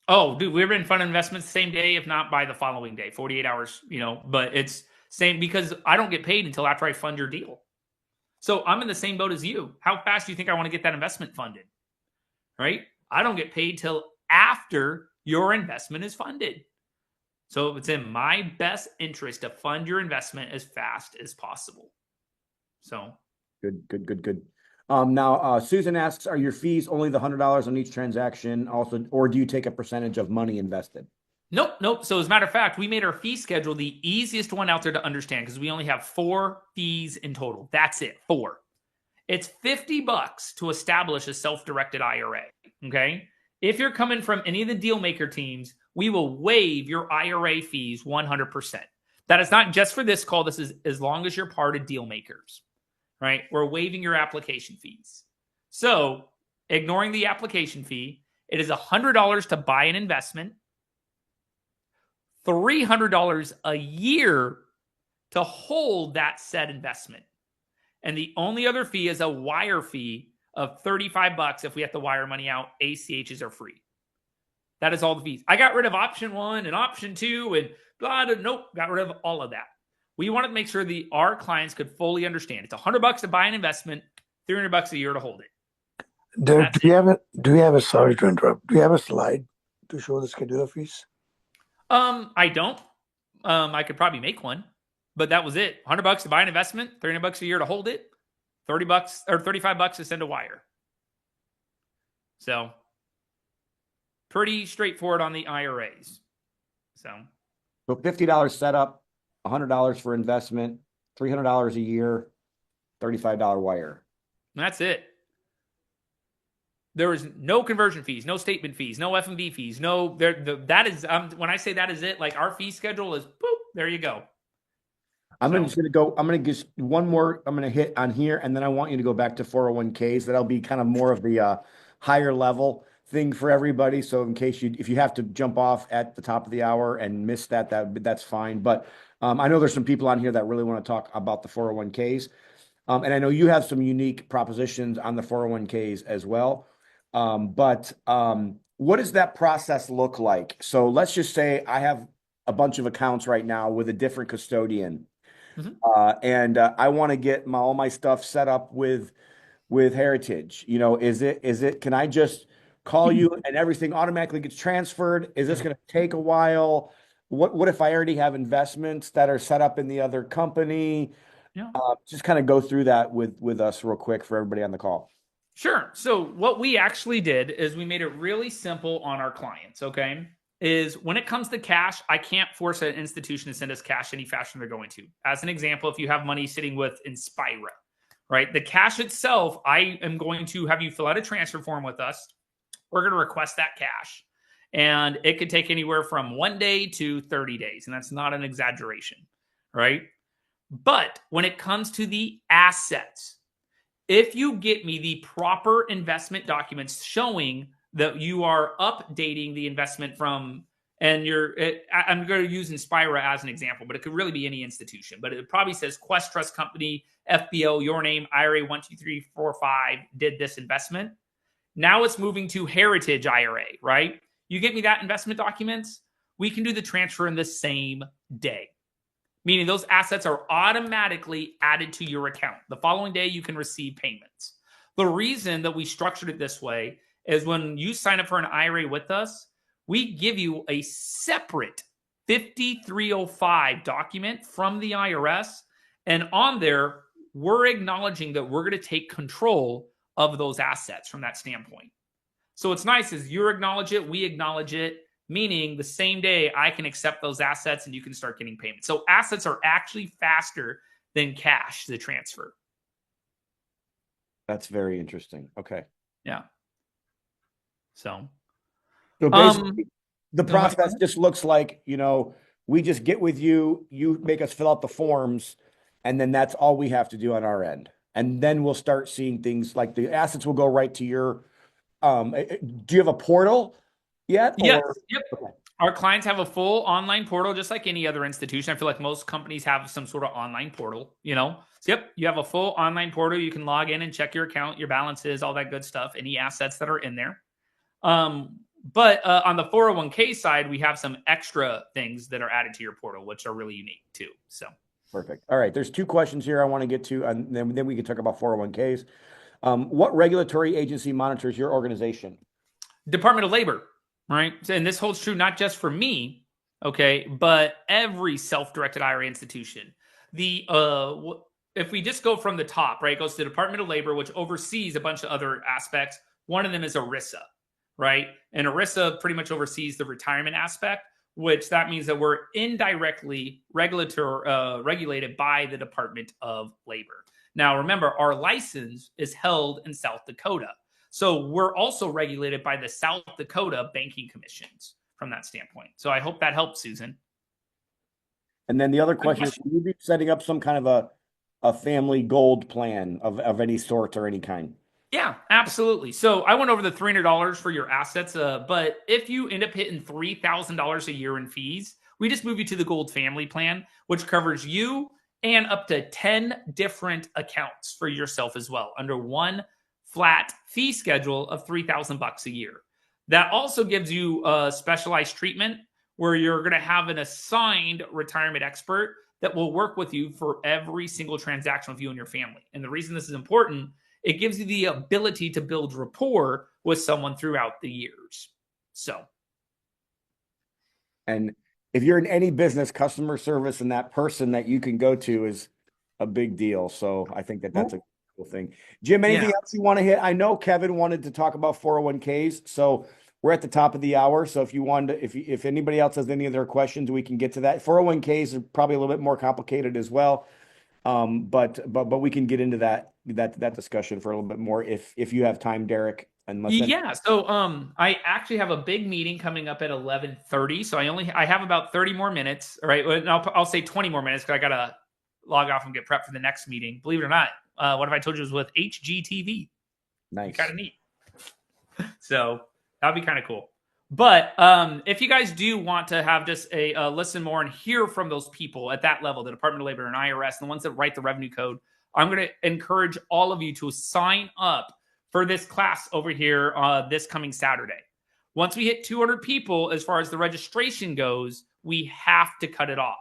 Oh, dude, we're in fund investments same day, if not by the following day, 48 hours, but it's same because I don't get paid until after I fund your deal. So I'm in the same boat as you. How fast do you think I want to get that investment funded? Right? I don't get paid till after your investment is funded. So it's in my best interest to fund your investment as fast as possible. So Good. Now, Susan asks, are your fees only the $100 on each transaction also, or do you take a percentage of money invested? Nope. So as a matter of fact, we made our fee schedule the easiest one out there to understand because we only have 4 fees in total. That's it, 4. It's $50 to establish a self-directed IRA, okay? If you're coming from any of the deal maker teams, we will waive your IRA fees 100%. That is not just for this call. This is as long as you're part of deal makers. Right? We're waiving your application fees. So ignoring the application fee, it is $100 to buy an investment, $300 a year to hold that said investment. And the only other fee is a wire fee of $35 if we have to wire money out. ACHs are free. That is all the fees. I got rid of option 1 and option 2 and blah, nope, got rid of all of that. We wanted to make sure our clients could fully understand. It's $100 to buy an investment, $300 a year to hold it. Derek, do you have a, sorry to interrupt, do you have a slide to show the schedule of fees? I don't. I could probably make one, but that was it. $100 to buy an investment, $300 a year to hold it, $30 or $35 to send a wire. So pretty straightforward on the IRAs. So $50 setup, $100 for investment, $300 a year, $35 wire. That's it. There is no conversion fees, no statement fees, no F&B fees, that is, when I say that is it, like our fee schedule is, boop, there you go. I'm going to just one more, I'm going to hit on here, and then I want you to go back to 401ks. That'll be kind of more of the higher level thing for everybody. So in case if you have to jump off at the top of the hour and miss that's fine. But I know there's some people on here that really want to talk about the 401ks. And I know you have some unique propositions on the 401ks as well. But what does that process look like? So let's just say I have a bunch of accounts right now with a different custodian. Mm-hmm. And I want to get all my stuff set up with Heritage. Can I just call you and everything automatically gets transferred? Is this going to take a while? What if I already have investments that are set up in the other company? Yeah. Just kind of go through that with us real quick for everybody on the call. Sure. So what we actually did is we made it really simple on our clients, okay? Is when it comes to cash, I can't force an institution to send us cash any fashion they're going to. As an example, if you have money sitting with Inspira, right? The cash itself, I am going to have you fill out a transfer form with us. We're going to request that cash. And it could take anywhere from 1 day to 30 days. And that's not an exaggeration, right? But when it comes to the assets, if you get me the proper investment documents showing that you are updating the investment from and I'm going to use Inspira as an example, but it could really be any institution. But it probably says Quest Trust Company, FBO, your name, IRA 12345 did this investment. Now it's moving to Heritage IRA, right? You get me that investment documents, we can do the transfer in the same day, meaning those assets are automatically added to your account. The following day, you can receive payments. The reason that we structured it this way is when you sign up for an IRA with us, we give you a separate 5305 document from the IRS. And on there, we're acknowledging that we're going to take control of those assets from that standpoint. So what's nice is you acknowledge it, we acknowledge it, meaning the same day I can accept those assets and you can start getting payments. So assets are actually faster than cash, the transfer. That's very interesting. Okay. Yeah. So basically, the process just looks like, we just get with you, you make us fill out the forms, and then that's all we have to do on our end. And then we'll start seeing things like the assets will go right to your, do you have a portal yet? Yes. Yep. Okay. Our clients have a full online portal, just like any other institution. I feel like most companies have some sort of online portal, So, yep, you have a full online portal. You can log in and check your account, your balances, all that good stuff, any assets that are in there. But on the 401k side, we have some extra things that are added to your portal, which are really unique too. So perfect. All right. There's two questions here I want to get to, and then we can talk about 401ks. What regulatory agency monitors your organization? Department of Labor, right? And this holds true not just for me, okay, but every self-directed IRA institution. If we just go from the top, right, it goes to the Department of Labor, which oversees a bunch of other aspects. One of them is ERISA, right? And ERISA pretty much oversees the retirement aspect, which that means that we're indirectly regulated by the Department of Labor. Now, remember, our license is held in South Dakota. So we're also regulated by the South Dakota banking commissions from that standpoint. So I hope that helps, Susan. And then the other question is, should you be setting up some kind of a family gold plan of any sort or any kind? Yeah, absolutely. So I went over the $300 for your assets, but if you end up hitting $3,000 a year in fees, we just move you to the Gold Family Plan, which covers you and up to 10 different accounts for yourself as well under one flat fee schedule of $3,000 a year. That also gives you a specialized treatment where you're going to have an assigned retirement expert that will work with you for every single transaction with you and your family. And the reason this is important, it gives you the ability to build rapport with someone throughout the years. So. And if you're in any business, customer service and that person that you can go to is a big deal. So I think that's a cool thing. Jim, anything else you want to hit? I know Kevin wanted to talk about 401ks. So we're at the top of the hour. So if you wanted to, if anybody else has any other questions, we can get to that. 401ks are probably a little bit more complicated as well. But we can get into that discussion for a little bit more if you have time, Derreck. So I actually have a big meeting coming up at 11:30. So I have about 30 more minutes. All right. And I'll say 20 more minutes because I gotta log off and get prepped for the next meeting. Believe it or not, what if I told you it was with HGTV? Nice. Kind of neat. So that'd be kind of cool. But if you guys do want to have just a listen more and hear from those people at that level, the Department of Labor and IRS, the ones that write the revenue code, I'm going to encourage all of you to sign up for this class over here this coming Saturday. Once we hit 200 people, as far as the registration goes, we have to cut it off.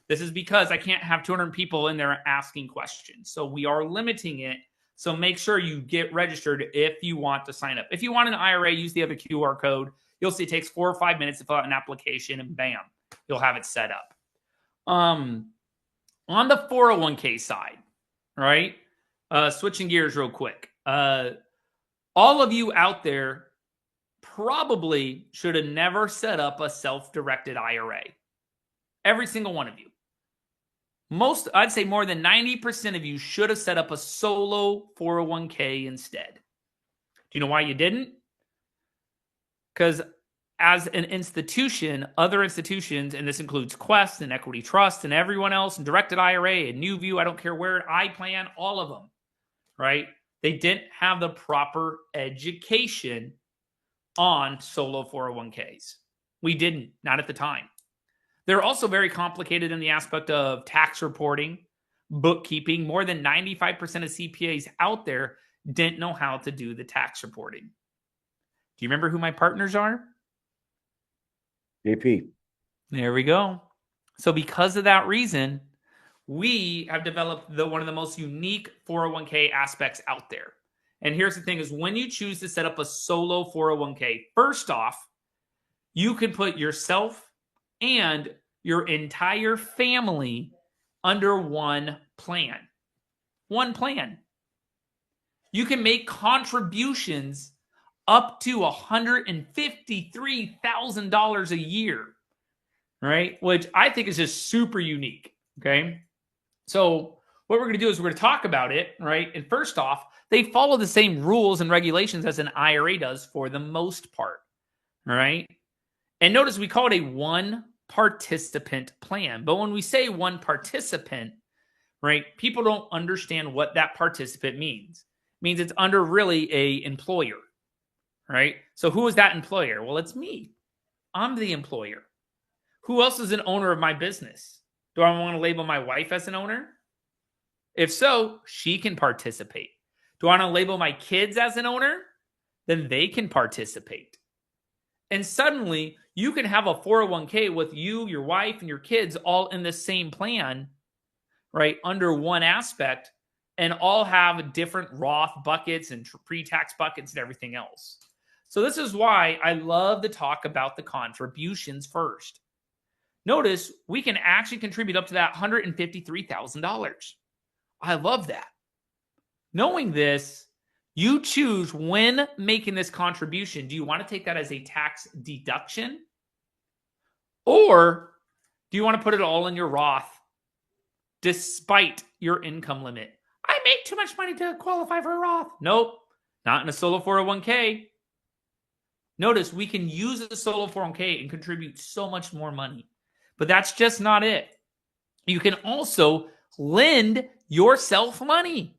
This is because I can't have 200 people in there asking questions. So we are limiting it. So make sure you get registered if you want to sign up. If you want an IRA, use the other QR code. You'll see it takes 4 or 5 minutes to fill out an application and bam, you'll have it set up. On the 401k side, right? Switching gears real quick. All of you out there probably should have never set up a self-directed IRA. Every single one of you. I'd say more than 90% of you should have set up a solo 401k instead. Do you know why you didn't? Because as an institution, other institutions, and this includes Quest and Equity Trust and everyone else, and Directed IRA and New View, I don't care where, iPlan, all of them, right? They didn't have the proper education on solo 401ks. We didn't, not at the time. They're also very complicated in the aspect of tax reporting, bookkeeping. More than 95% of CPAs out there didn't know how to do the tax reporting. Do you remember who my partners are? JP. There we go. So because of that reason, we have developed one of the most unique 401k aspects out there. And here's the thing is when you choose to set up a solo 401k, first off, you can put yourself and your entire family under one plan. One plan. You can make contributions up to $153,000 a year, right? Which I think is just super unique, okay? So what we're going to do is we're going to talk about it, right? And first off, they follow the same rules and regulations as an IRA does for the most part, all right? And notice we call it a one participant plan. But when we say one participant, right, people don't understand what that participant means. It means it's under really a employer, right? So who is that employer? Well, it's me. I'm the employer. Who else is an owner of my business? Do I want to label my wife as an owner? If so, she can participate. Do I want to label my kids as an owner? Then they can participate. And suddenly, you can have a 401k with you, your wife, and your kids all in the same plan, right, under one aspect, and all have different Roth buckets and pre-tax buckets and everything else. So this is why I love to talk about the contributions first. Notice we can actually contribute up to that $153,000. I love that. Knowing this, you choose when making this contribution. Do you want to take that as a tax deduction? Or do you want to put it all in your Roth despite your income limit? I make too much money to qualify for a Roth. Nope, not in a solo 401k. Notice we can use a solo 401k and contribute so much more money. But that's just not it. You can also lend yourself money.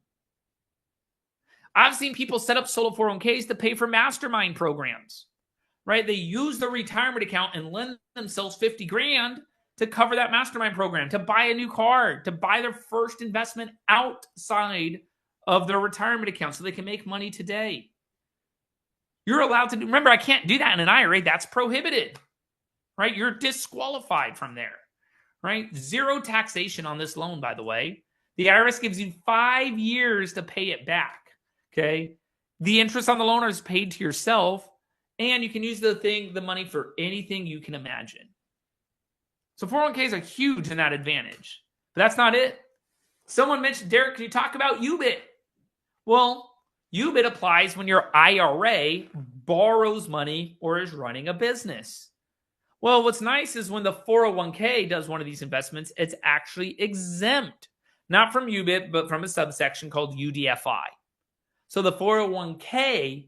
I've seen people set up solo 401ks to pay for mastermind programs, right? They use the retirement account and lend themselves 50 grand to cover that mastermind program, to buy a new car, to buy their first investment outside of their retirement account so they can make money today. You're allowed to do, remember, I can't do that in an IRA. That's prohibited, right? You're disqualified from there, right? Zero taxation on this loan, by the way. The IRS gives you 5 years to pay it back. Okay. The interest on the loan is paid to yourself, and you can use the money for anything you can imagine. So 401ks are huge in that advantage. But that's not it. Someone mentioned, Derek, can you talk about UBIT? Well, UBIT applies when your IRA borrows money or is running a business. Well, what's nice is when the 401k does one of these investments, it's actually exempt. Not from UBIT, but from a subsection called UDFI. So the 401k,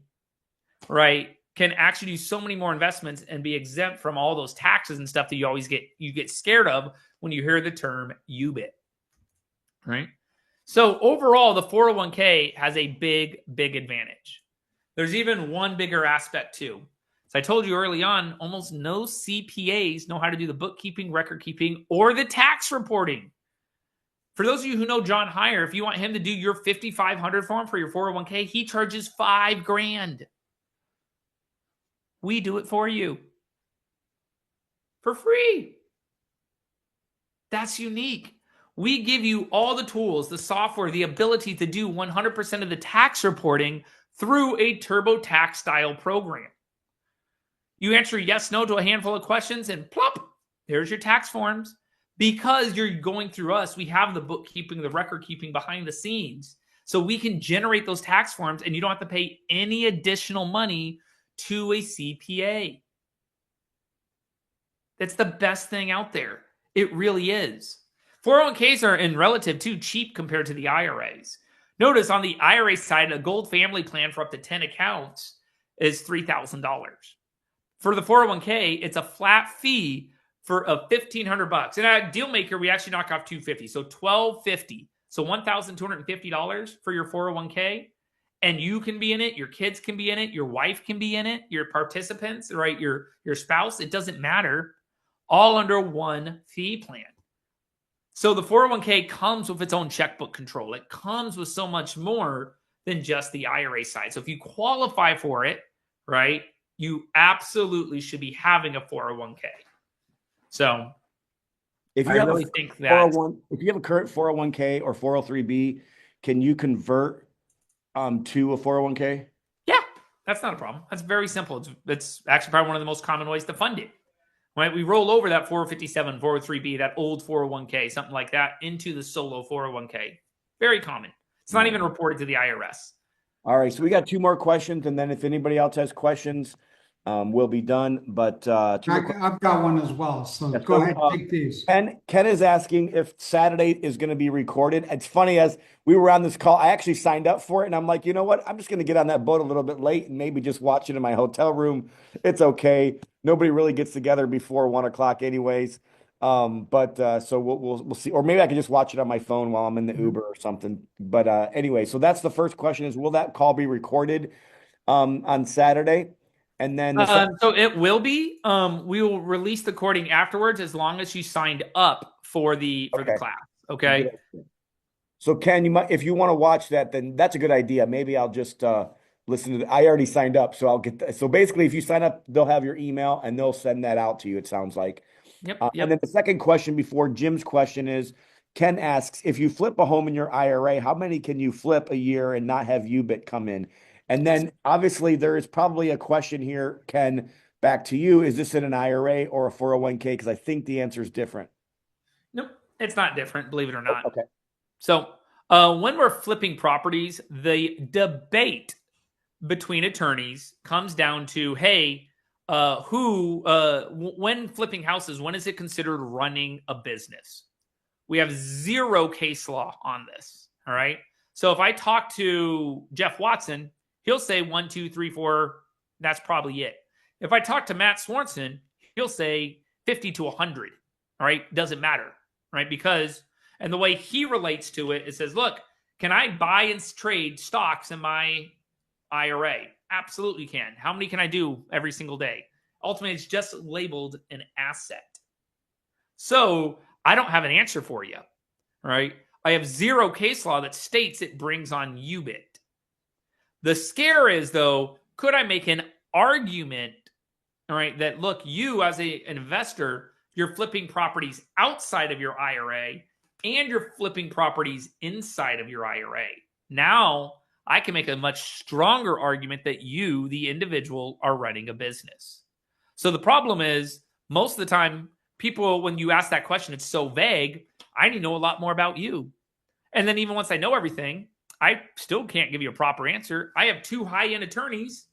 right, can actually do so many more investments and be exempt from all those taxes and stuff that you get scared of when you hear the term UBIT, right? So overall, the 401k has a big, big advantage. There's even one bigger aspect too. So I told you early on, almost no CPAs know how to do the bookkeeping, record keeping, or the tax reporting. For those of you who know John Heyer, if you want him to do your 5,500 form for your 401k, he charges $5 grand. We do it for you for free. That's unique. We give you all the tools, the software, the ability to do 100% of the tax reporting through a TurboTax style program. You answer yes, no to a handful of questions and plop, there's your tax forms. Because you're going through us, we have the bookkeeping, the record keeping behind the scenes. So we can generate those tax forms and you don't have to pay any additional money to a CPA. That's the best thing out there. It really is. 401ks are in relative too cheap compared to the IRAs. Notice on the IRA side, a gold family plan for up to 10 accounts is $3,000. For the 401k, it's a flat fee for $1,500. And at Deal Maker, we actually knock off $250, so $1,250. So $1,250 for your 401k. and you can be in it, your kids can be in it, your wife can be in it, your participants, right? Your spouse, it doesn't matter, all under one fee plan. So the 401k comes with its own checkbook control. It comes with so much more than just the IRA side. So if you qualify for it, right, you absolutely should be having a 401k. So If you I have really a think that 401, if you have a current 401k or 403b, can you convert to a 401k? yeah, that's not a problem. That's very simple. It's actually probably one of the most common ways to fund it. Right? We roll over that 457, 403b, that old 401k, something like that, into the solo 401k. Very common. It's not even reported to the IRS. All right, so we got 2 more questions, and then if anybody else has questions, we'll be done. But 2 more I've got one as well, so Yeah, go so, ahead, take these. Ken is asking if Saturday is going to be recorded. It's funny, as we were on this call, I actually signed up for it, and I'm like, you know what? I'm just going to get on that boat a little bit late and maybe just watch it in my hotel room. It's okay. Nobody really gets together before 1 o'clock, anyways. So we'll see, or maybe I can just watch it on my phone while I'm in the Uber or something. But anyway, so that's the first question: is will that call be recorded on Saturday? And then So it will be. We will release the recording afterwards, as long as you signed up for the class. Okay. So Ken, if you want to watch that, then that's a good idea. Maybe I'll just listen to I already signed up, so I'll get that. So basically, if you sign up, they'll have your email and they'll send that out to you, it sounds like. Yep. And then the second question before Jim's question is, Ken asks, if you flip a home in your IRA, how many can you flip a year and not have UBIT come in? And then obviously there is probably a question here, Ken, back to you. Is this in an IRA or a 401k? Because I think the answer is different. Nope, it's not different, believe it or not. Okay. So when we're flipping properties, the debate between attorneys comes down to, hey, when flipping houses, when is it considered running a business? We have zero case law on this. All right. So if I talk to Jeff Watson, he'll say 1, 2, 3, 4. That's probably it. If I talk to Matt Swanson, he'll say 50 to 100. All right. Doesn't matter. Right. Because, and the way he relates to it, it says, look, can I buy and trade stocks in my IRA? Absolutely can. How many can I do every single day? Ultimately, it's just labeled an asset. So I don't have an answer for you, right? I have zero case law that states it brings on UBIT. The scare is, though, could I make an argument, all right, that, look, you as an investor, you're flipping properties outside of your IRA and you're flipping properties inside of your IRA. Now, I can make a much stronger argument that you, the individual, are running a business. So the problem is, most of the time, people, when you ask that question, it's so vague. I need to know a lot more about you. And then even once I know everything, I still can't give you a proper answer. I have 2 high-end attorneys,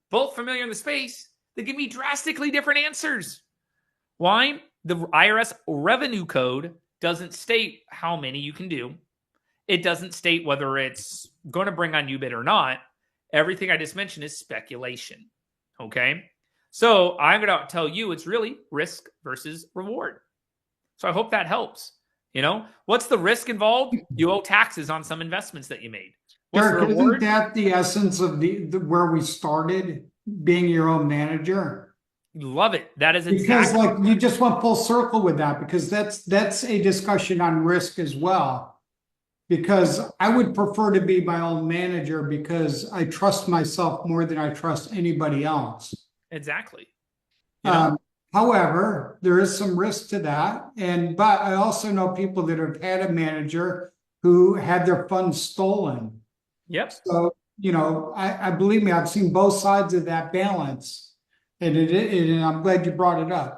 both familiar in the space, that give me drastically different answers. Why? The IRS revenue code doesn't state how many you can do. It doesn't state whether it's going to bring on UBIT or not. Everything I just mentioned is speculation. Okay? So I'm going to tell you it's really risk versus reward. So I hope that helps. You know, what's the risk involved? You owe taxes on some investments that you made. What's Derreck, the isn't reward? that the essence of the where we started, being your own manager? Love it. That is Because exactly. like you just went full circle with that, because that's a discussion on risk as well. Because I would prefer to be my own manager because I trust myself more than I trust anybody else. Exactly. You know? However, there is some risk to that. But I also know people that have had a manager who had their funds stolen. Yep. So, you know, I believe me, I've seen both sides of that balance. And I'm glad you brought it up.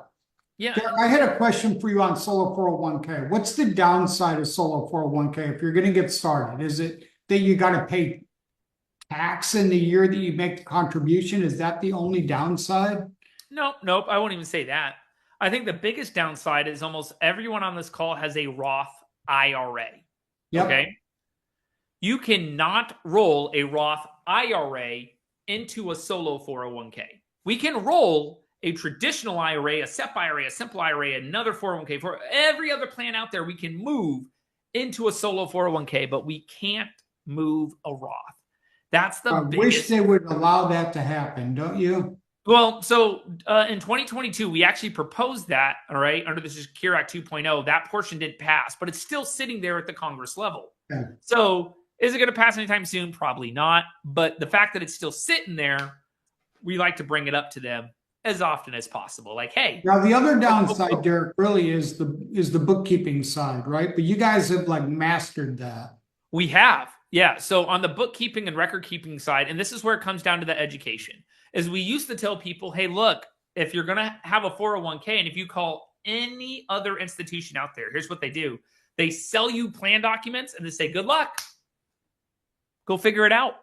Yeah. Derreck, I had a question for you on solo 401k. What's the downside of solo 401k if you're going to get started? Is it that you got to pay tax in the year that you make the contribution? Is that the only downside? Nope. I won't even say that. I think the biggest downside is almost everyone on this call has a Roth IRA. Yep. Okay. You cannot roll a Roth IRA into a solo 401k. We can roll a traditional IRA, a SEP IRA, a simple IRA, another 401k. For every other plan out there, we can move into a solo 401k, but we can't move a Roth. That's the I wish biggest. they would allow that to happen, don't you? Well, so in 2022, we actually proposed that, all right, under the Secure Act 2.0. That portion didn't pass, but it's still sitting there at the Congress level. Okay. So is it going to pass anytime soon? Probably not. But the fact that it's still sitting there, we like to bring it up to them as often as possible. Like, hey. Now, the other downside, Derek, really is the bookkeeping side, right? But you guys have like mastered that. We have. Yeah. So on the bookkeeping and record keeping side, and this is where it comes down to the education, is we used to tell people, hey, look, if you're going to have a 401k and if you call any other institution out there, here's what they do. They sell you plan documents and they say, good luck. Go figure it out.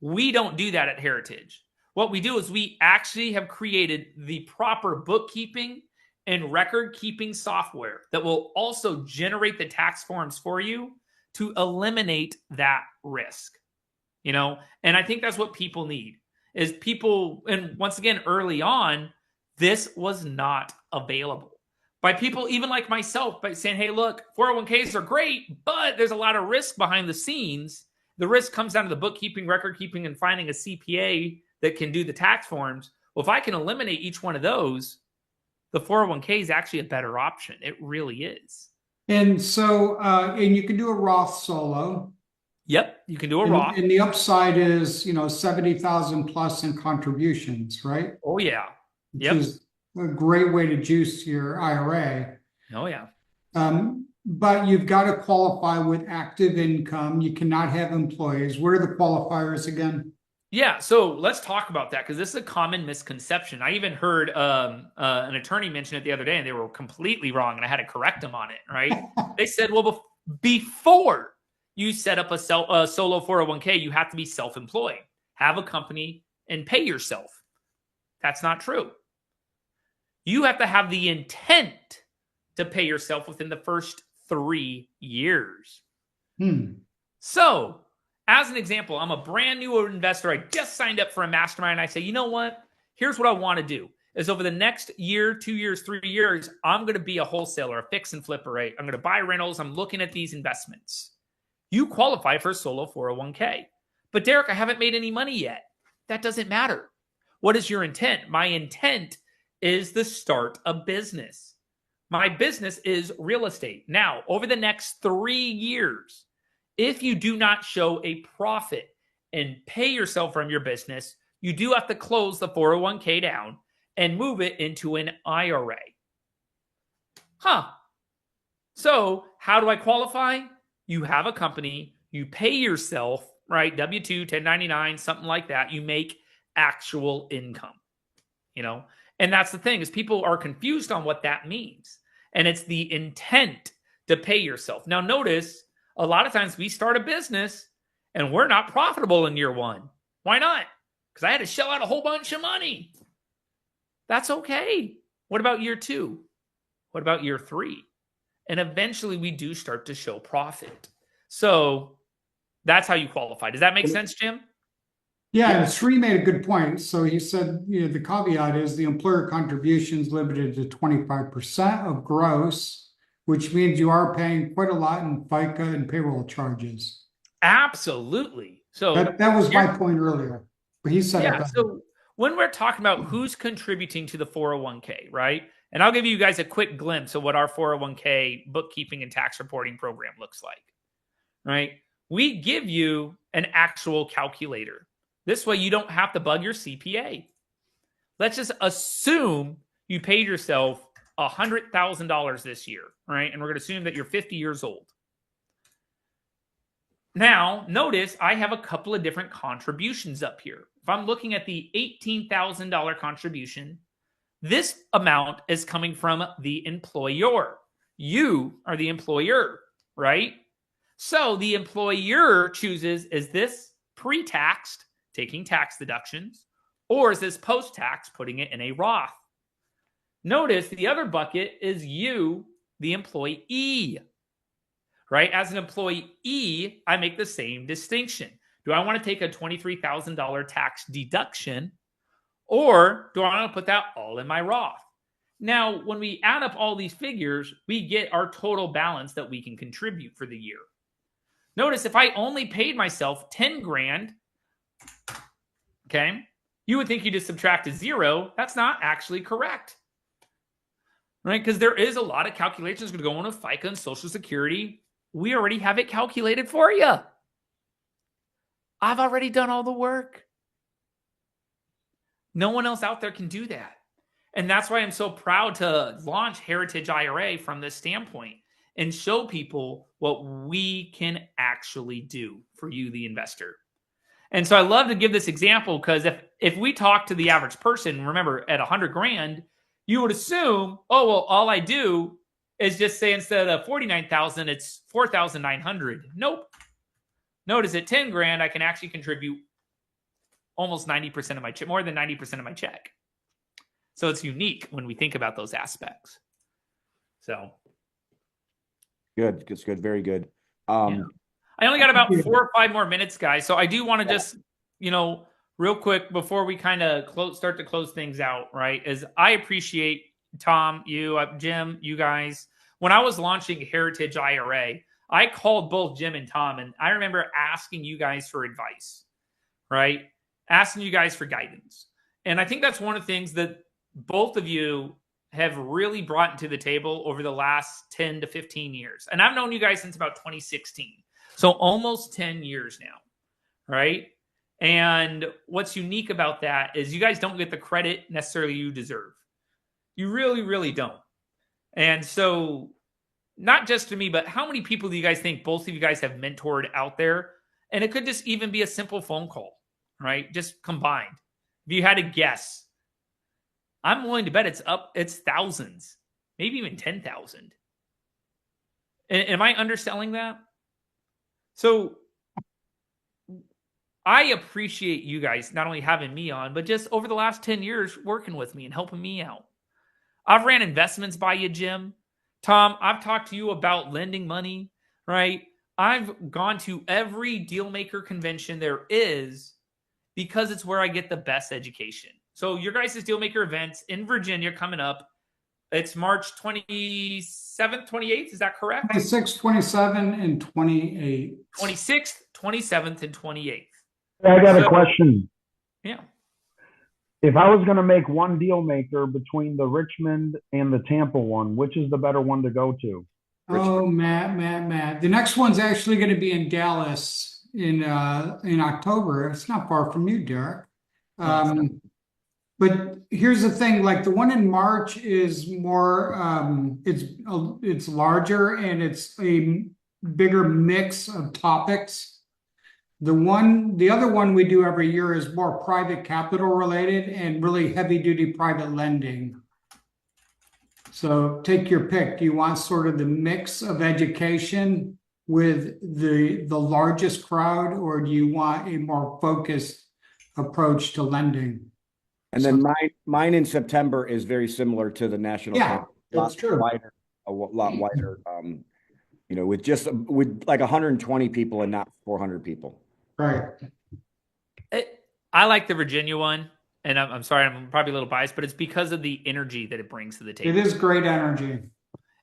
We don't do that at Heritage. What we do is we actually have created the proper bookkeeping and record keeping software that will also generate the tax forms for you to eliminate that risk. You know, and I think that's what people need is people, and once again, early on, this was not available by people even like myself, by saying, hey, look, 401ks are great, but there's a lot of risk behind the scenes. The risk comes down to the bookkeeping, record keeping, and finding a CPA that can do the tax forms. Well, if I can eliminate each one of those, the 401k is actually a better option. It really is. And so, and you can do a Roth solo. Yep, you can do a Roth. And the upside is, 70,000 plus in contributions, right? Oh, yeah. Which is a great way to juice your IRA. Oh, yeah. But you've got to qualify with active income. You cannot have employees. What are the qualifiers again? Yeah, so let's talk about that because this is a common misconception. I even heard an attorney mention it the other day, and they were completely wrong, and I had to correct them on it, right? They said, well, before you set up a solo 401k, you have to be self-employed, have a company, and pay yourself. That's not true. You have to have the intent to pay yourself within the first 3 years. So, as an example, I'm a brand new investor. I just signed up for a mastermind. I say, you know what? Here's what I want to do is over the next year, 2 years, 3 years, I'm going to be a wholesaler, a fix and flipper, right? I'm going to buy rentals. I'm looking at these investments. You qualify for a solo 401k. But Derek, I haven't made any money yet. That doesn't matter. What is your intent? My intent is to start a business. My business is real estate. Now, over the next 3 years, if you do not show a profit and pay yourself from your business, you do have to close the 401k down and move it into an IRA. So how do I qualify? You have a company, you pay yourself, right? W-2, 1099, something like that. You make actual income, And that's the thing is people are confused on what that means. And it's the intent to pay yourself. Now notice, a lot of times we start a business and we're not profitable in year one. Why not? Because I had to shell out a whole bunch of money. That's okay. What about year 2? What about year 3? And eventually we do start to show profit. So that's how you qualify. Does that make sense, Jim? Yeah, and Sri made a good point. So he said, the caveat is the employer contribution is limited to 25% of gross, which means you are paying quite a lot in FICA and payroll charges. Absolutely. So that was my point earlier. But he said it better. So when we're talking about who's contributing to the 401k, right? And I'll give you guys a quick glimpse of what our 401k bookkeeping and tax reporting program looks like, right? We give you an actual calculator. This way you don't have to bug your CPA. Let's just assume you paid yourself $100,000 this year, right? And we're going to assume that you're 50 years old. Now, notice I have a couple of different contributions up here. If I'm looking at the $18,000 contribution, this amount is coming from the employer. You are the employer, right? So the employer chooses, is this pre-taxed, taking tax deductions, or is this post-tax, putting it in a Roth? Notice the other bucket is you, the employee, right? As an employee, I make the same distinction. Do I want to take a $23,000 tax deduction, or do I want to put that all in my Roth? Now, when we add up all these figures, we get our total balance that we can contribute for the year. Notice if I only paid myself 10 grand Okay. You would think you just subtracted 0. That's not actually correct. Right? Because there is a lot of calculations going to go on with FICA and Social Security. We already have it calculated for you. I've already done all the work. No one else out there can do that. And that's why I'm so proud to launch Heritage IRA from this standpoint and show people what we can actually do for you, the investor. And so I love to give this example because if we talk to the average person, remember at 100 grand, you would assume, oh, well, all I do is just say instead of 49,000, it's 4,900. Nope. Notice at 10 grand, I can actually contribute almost 90% of my check, more than 90% of my check. So it's unique when we think about those aspects. So Good. It's good. Very good. yeah. I only got about 4 or 5 more minutes, guys. So I do want to just, real quick before we kind of start to close things out, right? Is I appreciate Tom, you, Jim, you guys. When I was launching Heritage IRA, I called both Jim and Tom, and I remember asking you guys for advice, right? Asking you guys for guidance. And I think that's one of the things that both of you have really brought to the table over the last 10 to 15 years. And I've known you guys since about 2016. So almost 10 years now, right? And what's unique about that is you guys don't get the credit necessarily you deserve. You really, really don't. And so not just to me, but how many people do you guys think both of you guys have mentored out there? And it could just even be a simple phone call, right? Just combined. If you had to guess, I'm willing to bet it's thousands, maybe even 10,000. Am I underselling that? So I appreciate you guys not only having me on, but just over the last 10 years working with me and helping me out. I've ran investments by you, Jim. Tom, I've talked to you about lending money, right? I've gone to every dealmaker convention there is because it's where I get the best education. So your guys' dealmaker events in Virginia coming up. It's March 27th, 28th. Is that correct? 26, 27, and 28. 26th, 27th, and 28th. I got a question. Yeah. If I was going to make one deal maker between the Richmond and the Tampa one, which is the better one to go to? Oh, Matt. The next one's actually going to be in Dallas in October. It's not far from you, Derek. But here's the thing, like the one in March is more, it's larger and it's a bigger mix of topics. The other one we do every year is more private capital related and really heavy duty private lending. So take your pick. Do you want sort of the mix of education with the largest crowd, or do you want a more focused approach to lending? And then mine in September is very similar to the national. Yeah, that's true. A lot wider. With like 120 people and not 400 people. Right. I like the Virginia one, and I'm sorry, I'm probably a little biased, but it's because of the energy that it brings to the table. It is great energy.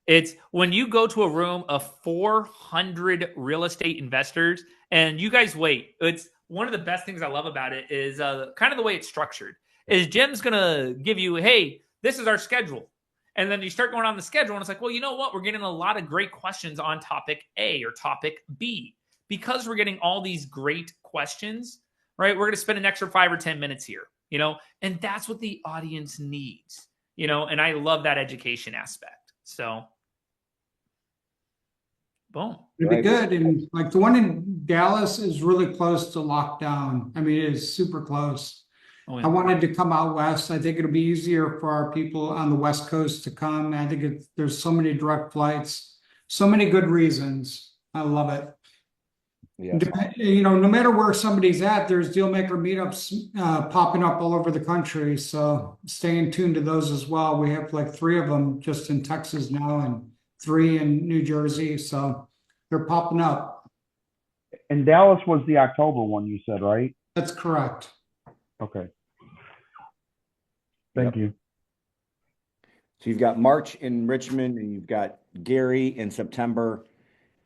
It's when you go to a room of 400 real estate investors, and you guys wait. It's one of the best things I love about it is kind of the way it's structured. Is Jim's going to give you, hey, this is our schedule. And then you start going on the schedule, and it's like, well, you know what? We're getting a lot of great questions on topic A or topic B. Because we're getting all these great questions, right? We're going to spend an extra 5 or 10 minutes here, and that's what the audience needs, and I love that education aspect. So, boom. It'd be good. And like the one in Dallas is really close to lockdown. I mean, it is super close. Oh, yeah. I wanted to come out west. I think it'll be easier for our people on the West Coast to come. I think there's so many direct flights, so many good reasons. I love it. Yeah. No matter where somebody's at, there's dealmaker meetups popping up all over the country. So staying tuned to those as well. We have like 3 of them just in Texas now and 3 in New Jersey. So they're popping up. And Dallas was the October one, you said, right? That's correct. Okay. Thank you. So you've got March in Richmond and you've got Gary in September.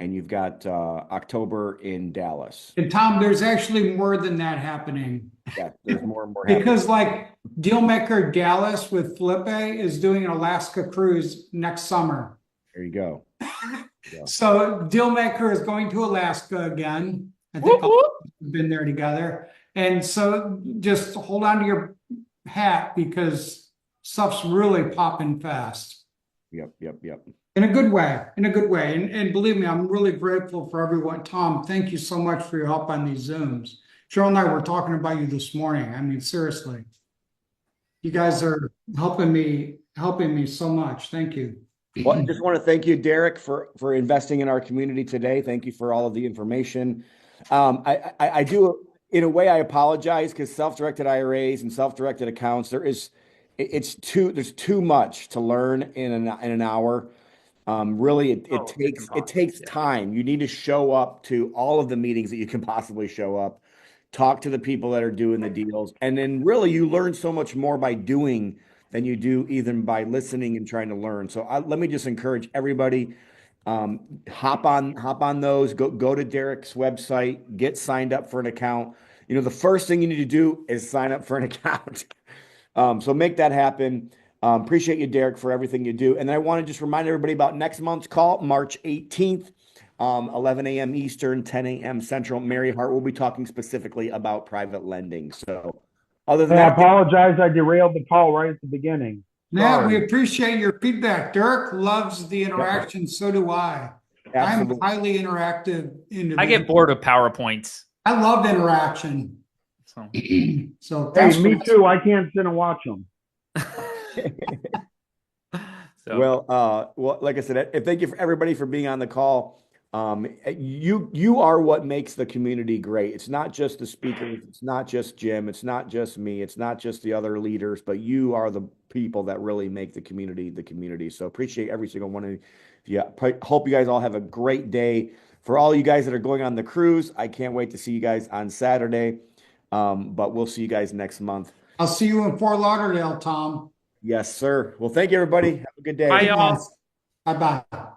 and you've got October in Dallas. And Tom, there's actually more than that happening. Yeah, there's more and more happening. Because like Dealmaker Dallas with Felipe is doing an Alaska cruise next summer. There you go. So Dealmaker is going to Alaska again. I think we've been there together. And so just hold on to your hat because stuff's really popping fast. Yep. In a good way, in a good way. And believe me, I'm really grateful for everyone. Tom, thank you so much for your help on these Zooms. Cheryl and I were talking about you this morning. I mean, seriously, you guys are helping me so much. Thank you. Well, I just want to thank you, Derreck, for investing in our community today. Thank you for all of the information. I do, in a way, I apologize because self-directed IRAs and self-directed accounts, there's too much to learn in an hour. Really, it takes time. You need to show up to all of the meetings that you can possibly show up, talk to the people that are doing the deals, and then really you learn so much more by doing than you do even by listening and trying to learn. So let me just encourage everybody, hop on those, go to Derreck's website, get signed up for an account. The first thing you need to do is sign up for an account. So make that happen. Appreciate you, Derreck, for everything you do. And then I want to just remind everybody about next month's call, March 18th, 11 a.m. Eastern, 10 a.m. Central. Mary Hart will be talking specifically about private lending. So other than that, I apologize. I derailed the call right at the beginning. Yeah, we appreciate your feedback. Derreck loves the interaction. So do I. Absolutely. I'm highly interactive individual. I get bored of PowerPoints. I love interaction. So So Hey, thanks me for- too. I can't sit and watch them. Well, like I said, thank you for everybody for being on the call. You are what makes the community great. It's not just the speakers, it's not just Jim, it's not just me, it's not just the other leaders, but you are the people that really make the community. So appreciate every single one of you. Hope you guys all have a great day. For all you guys that are going on the cruise, I can't wait to see you guys on Saturday. But we'll see you guys next month. I'll see you in Fort Lauderdale, Tom. Yes, sir. Well, thank you, everybody. Have a good day. Bye, y'all. Bye-bye.